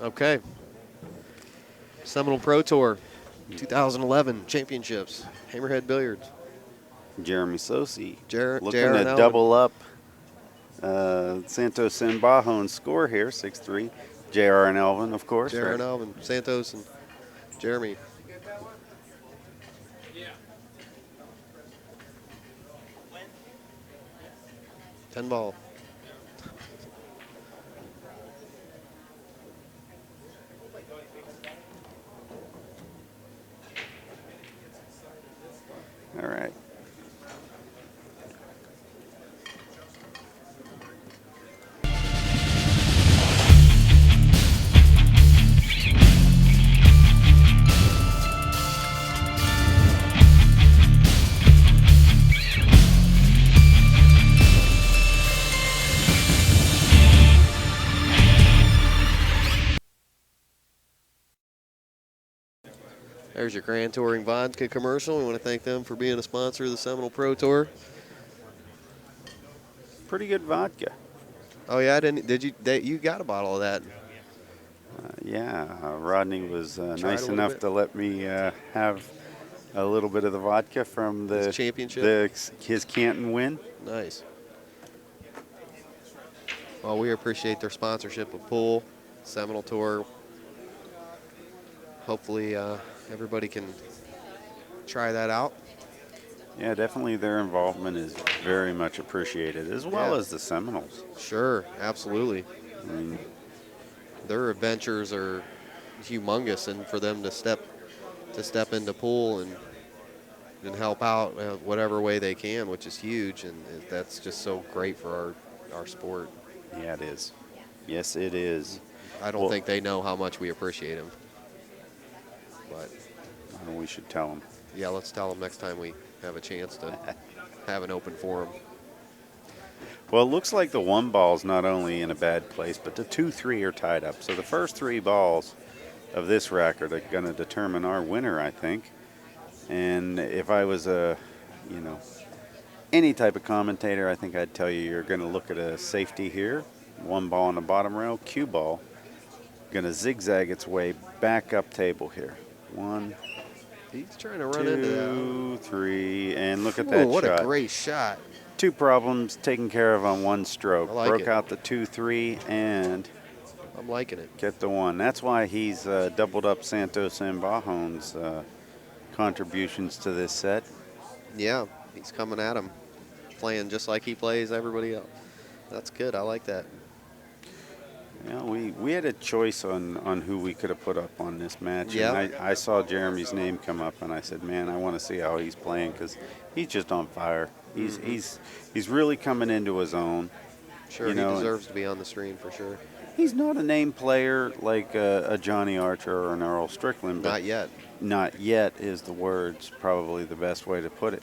Okay. Seminole Pro Tour 2011 Championships. Hammerhead Billiards. Jeremy Sossei looking J.R. to and Alvin. double up Santos Sambajon score here, 6-3. J.R. and Alvin, of course. J.R. Right? and Alvin, Santos and Jeremy. Yeah. 10 ball. All right. There's your Grand Touring Vodka commercial. We want to thank them for being a sponsor of the Seminole Pro Tour. Pretty good vodka. Oh yeah, you got a bottle of that? Yeah, Rodney was Tried a nice little enough bit. to let me have a little bit of the vodka from the His championship? his Canton win. Nice. Well, we appreciate their sponsorship of Pool, Seminole Tour. Hopefully everybody can try that out. Yeah, definitely their involvement is very much appreciated, as well Yeah. as the Seminoles. Sure, absolutely. I mean, Their adventures are humongous, and for them to step into Pool and help out whatever way they can, which is huge, and that's just so great for our sport. yeah, it is. Yes, it is. I don't Well- think they know how much we appreciate them. But We should tell them. yeah, let's tell them next time we have a chance to have an open forum. Well, it looks like the 1 ball's not only in a bad place, but the 2-3 are tied up. So the first 3 balls of this racket are going to determine our winner, I think. And if I was any type of commentator, I think I'd tell you you're going to look at a safety here. 1 ball on the bottom rail, cue ball. Going to zigzag its way back up table here. 1, He's trying to run into that. 2, 3, and look at Whoa, that what shot. a great shot. 2 problems taken care of on 1 stroke. I like Broke it. out the 2-3 and I'm liking it. get the 1. That's why he's doubled up Santos Sambajon's contributions to this set. Yeah, he's coming at him, playing just like he plays everybody else. That's good. I like that. Yeah, we had a choice on who we could have put up on this match. Yeah. And I saw Jeremy's name come up, and I said, man, I want to see how he's playing because he's just on fire. He's really coming into his own. Sure, You know, he deserves to be on the screen for sure. He's not a name player like a Johnny Archer or an Earl Strickland, but Not yet. not yet is the words probably the best way to put it.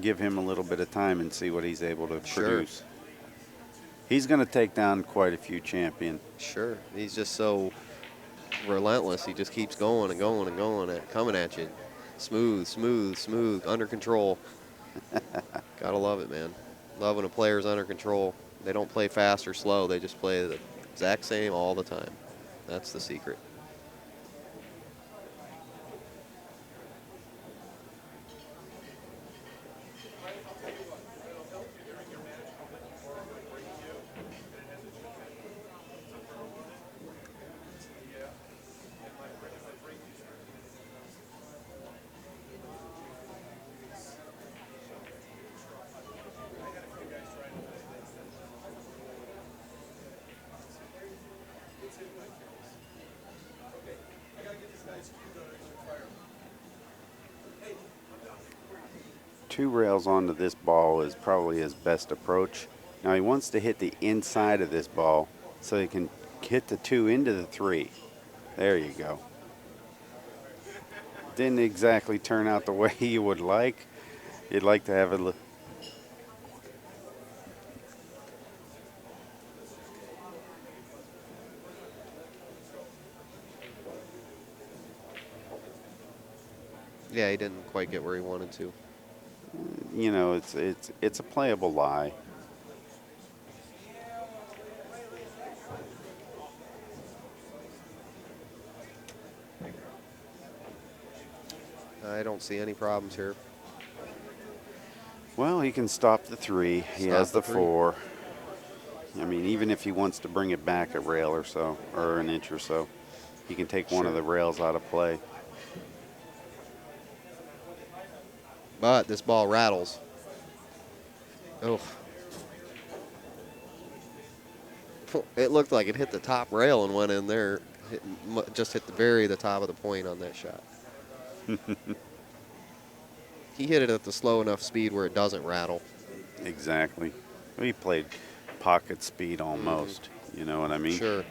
Give him a little bit of time and see what he's able to Sure. produce. He's going to take down quite a few champions. Sure, he's just so relentless. He just keeps going and going and going, coming at you. Smooth, smooth, smooth, under control. Gotta love it, man. Love when a player's under control. They don't play fast or slow. They just play the exact same all the time. That's the secret. Two rails onto this ball is probably his best approach. Now he wants to hit the inside of this ball so he can hit the 2 into the 3. There you go. Didn't exactly turn out the way you would like. You'd like to have it. Yeah, he didn't quite get where he wanted to. You know, it's a playable lie. I don't see any problems here. Well, he can stop the 3. He Stop has the the 3. 4. I mean, even if he wants to bring it back a rail or so, or an inch or so, he can take one of Sure. the rails out of play. But this ball rattles. Oh. It looked like it hit the top rail and went in there. Just hit the top of the point on that shot. He hit it at the slow enough speed where it doesn't rattle. Exactly. He played pocket speed almost. You know what I mean? Sure.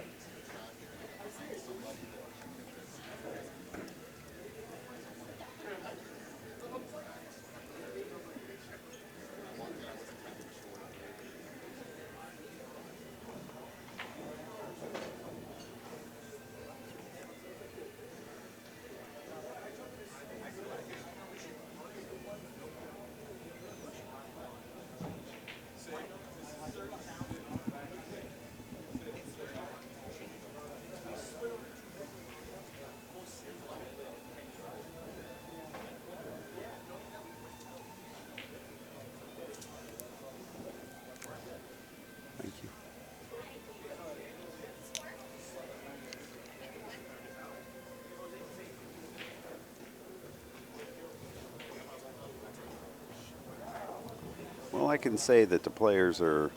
Thank you. Well, I can say that the players are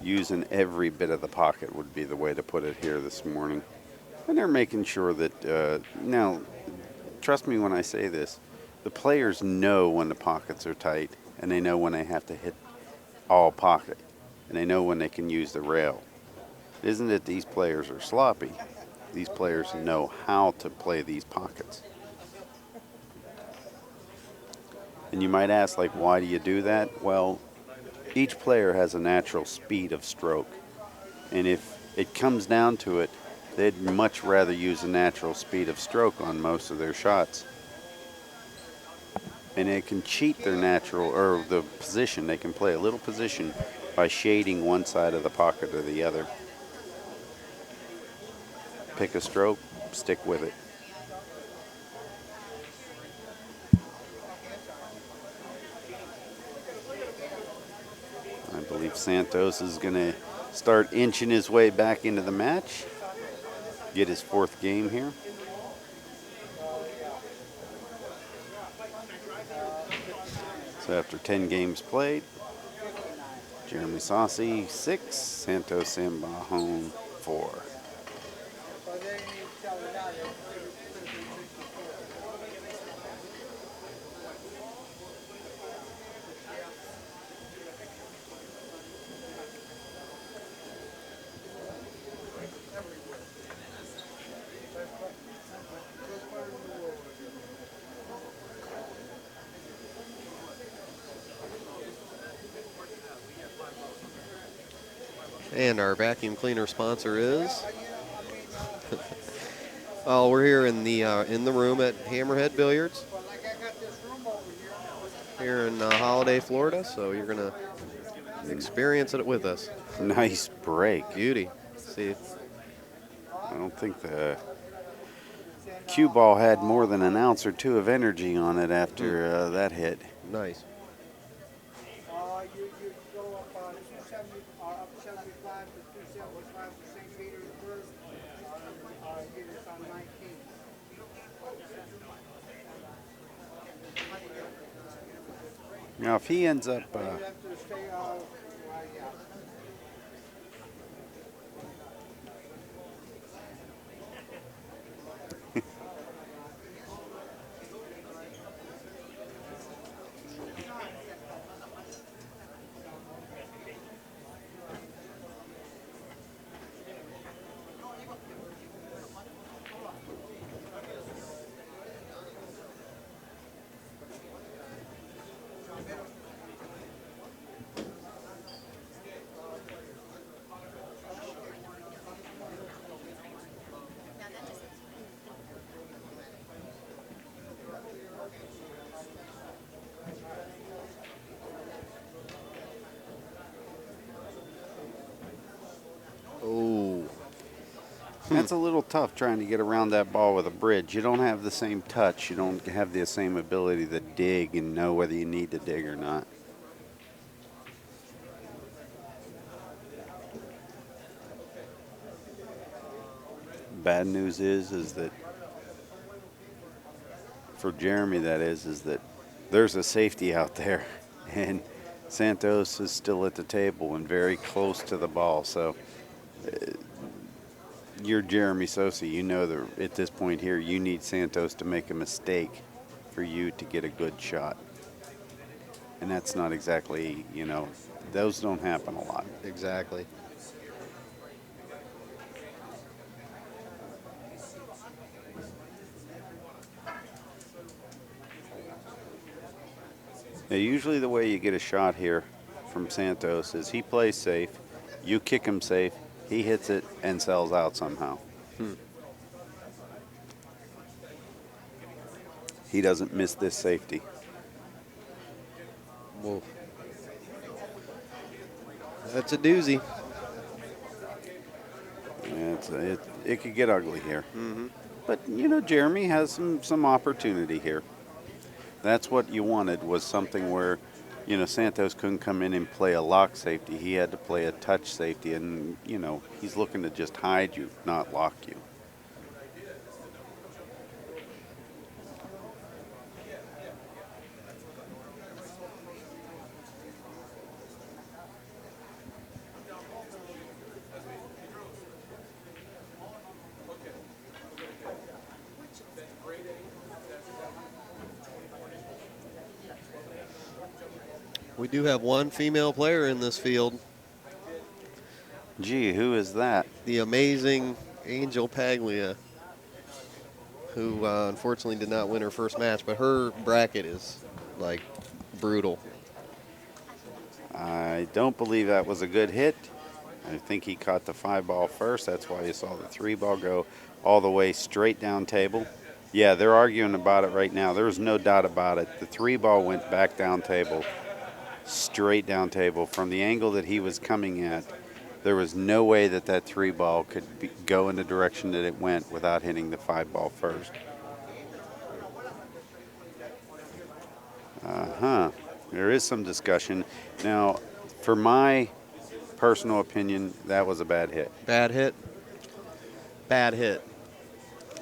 using every bit of the pocket would be the way to put it here this morning. And they're making sure that, now, trust me when I say this, the players know when the pockets are tight and they know when they have to hit all pocket and they know when they can use the rail. It isn't that these players are sloppy. These players know how to play these pockets. And you might ask, like, why do you do that? Well, each player has a natural speed of stroke. And if it comes down to it, they'd much rather use a natural speed of stroke on most of their shots. And they can cheat their natural, or the position. They can play a little position by shading one side of the pocket or the other. Pick a stroke, stick with it. I believe Santos is going to start inching his way back into the match. Get his 4th game here. So after 10 games played, Jeremy Sossei, 6. Santos Sambajon, 4. And our vacuum cleaner sponsor is. Oh, we're here in the room at Hammerhead Billiards here in Holiday, Florida. So you're gonna experience it with us. Nice break. Beauty. See, I don't think the cue ball had more than an ounce or two of energy on it after that hit. nice. You go up 270, up 75 to 275 to St. Petersburg. Here it's on 19. Now, if he ends up, You have to stay, yeah. Oh, that's a little tough trying to get around that ball with a bridge. You don't have the same touch. You don't have the same ability to dig and know whether you need to dig or not. Bad news is that for Jeremy, that is that there's a safety out there, and Santos is still at the table and very close to the ball. So you're Jeremy Sossei. You know that at this point here, you need Santos to make a mistake for you to get a good shot. And that's not exactly, those don't happen a lot. exactly. Now, usually the way you get a shot here from Santos is he plays safe, you kick him safe, he hits it and sells out somehow. He doesn't miss this safety. Well, that's a doozy. Yeah, it could get ugly here. But, Jeremy has some opportunity here. That's what you wanted, was something where, Santos couldn't come in and play a lock safety. He had to play a touch safety, and, he's looking to just hide you, not lock you. We do have one female player in this field, Gee, who is that? the amazing Angel Paglia, who unfortunately did not win her first match, but her bracket is like brutal. I don't believe that was a good hit. I think he caught the 5-ball first. That's why you saw the 3-ball go all the way straight down table. Yeah, they're arguing about it right now. There's no doubt about it. The 3-ball went back down table, straight down table. From the angle that he was coming at, there was no way that 3-ball could go in the direction that it went without hitting the 5-ball first. There is some discussion. Now, for my personal opinion, that was a bad hit. Bad hit. Bad hit.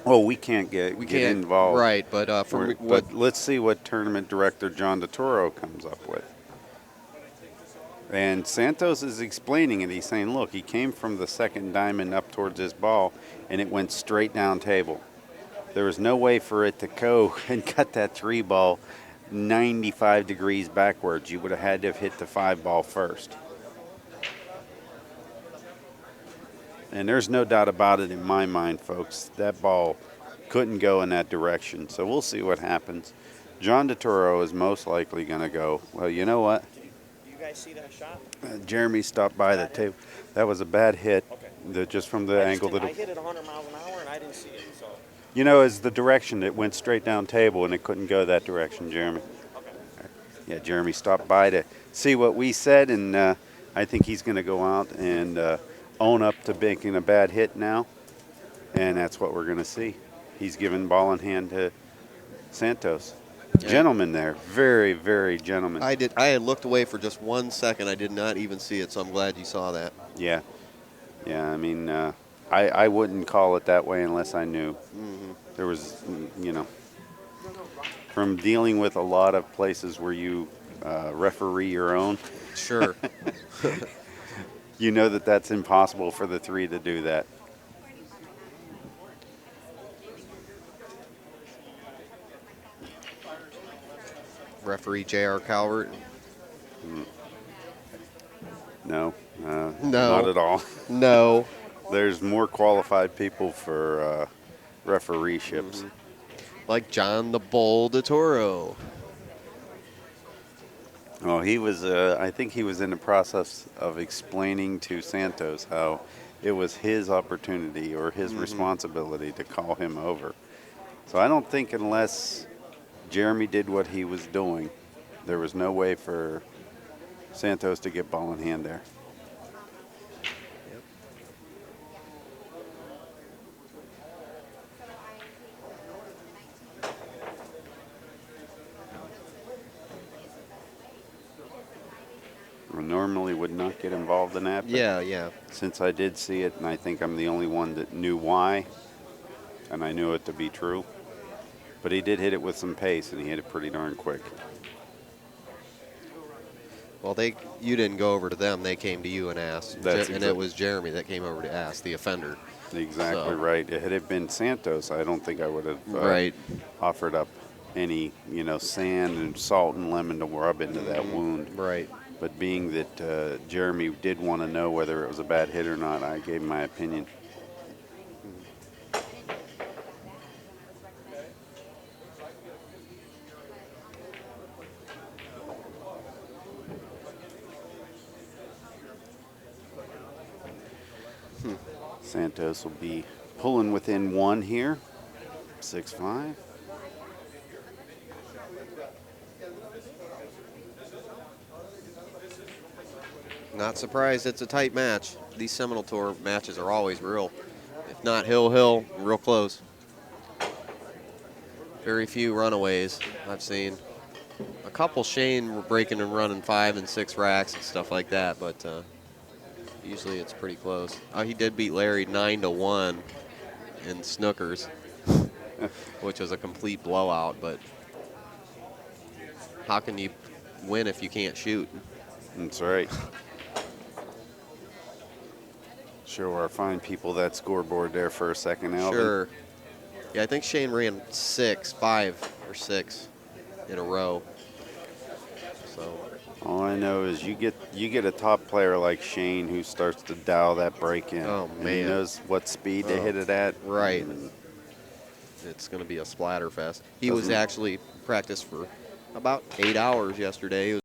Oh, we can't get involved. Right, but But let's see what tournament director John DeToro comes up with. And Santos is explaining it. He's saying, look, he came from the second diamond up towards his ball, and it went straight down table. There was no way for it to go and cut that 3 ball 95 degrees backwards. You would have had to have hit the 5 ball first. And there's no doubt about it in my mind, folks. That ball couldn't go in that direction. So we'll see what happens. John DeToro is most likely going to go. Well, you know what? You guys see that shot? Jeremy stopped by the table. That was a bad hit, just from the angle that I hit it 100 miles an hour and I didn't see it. So. You know, is the direction it went straight down table and it couldn't go that direction, Jeremy. Okay. Yeah, Jeremy stopped by to see what we said, and I think he's going to go out and own up to making a bad hit now, and that's what we're going to see. He's giving ball in hand to Santos. Yeah. Gentleman there, very, very gentleman. I had looked away for just 1 second. I did not even see it, so I'm glad you saw that. Yeah. I mean, I wouldn't call it that way unless I knew. Mm-hmm. There was, from dealing with a lot of places where you referee your own, Sure. you know that that's impossible for the 3 to do that. Referee J.R. Calvert. No, No. not at all. No. There's more qualified people for refereeships. Like John the Bull DeToro. Well, he was. I think he was in the process of explaining to Santos how it was his opportunity or his responsibility to call him over. So I don't think unless Jeremy did what he was doing, there was no way for Santos to get ball in hand there. I normally would not get involved in that. But Yeah. since I did see it, and I think I'm the only one that knew why, and I knew it to be true. But he did hit it with some pace, and he hit it pretty darn quick. Well, you didn't go over to them. They came to you and asked. And it was Jeremy that came over to ask, the offender. Exactly So. right. Had it been Santos, I don't think I would have Right. offered up any, sand and salt and lemon to rub into that wound. Right. But being that Jeremy did want to know whether it was a bad hit or not, I gave my opinion. Santos will be pulling within 1 here, 6-5. Not surprised it's a tight match. These Seminole Tour matches are always real. If not hill, real close. Very few runaways I've seen. A couple Shane were breaking and running 5 and 6 racks and stuff like that, but usually it's pretty close. He did beat Larry 9-1 in snookers, which was a complete blowout, but how can you win if you can't shoot? That's right. Show our fine people that scoreboard there for a second, Alvin. Sure. Yeah, I think Shane ran 5 or 6 in a row. So All I know is you get a top player like Shane who starts to dial that break in. Oh, And man. he knows what speed to hit it at. right. And It's going to be a splatter fest. He was actually practiced for about 8 hours yesterday. He was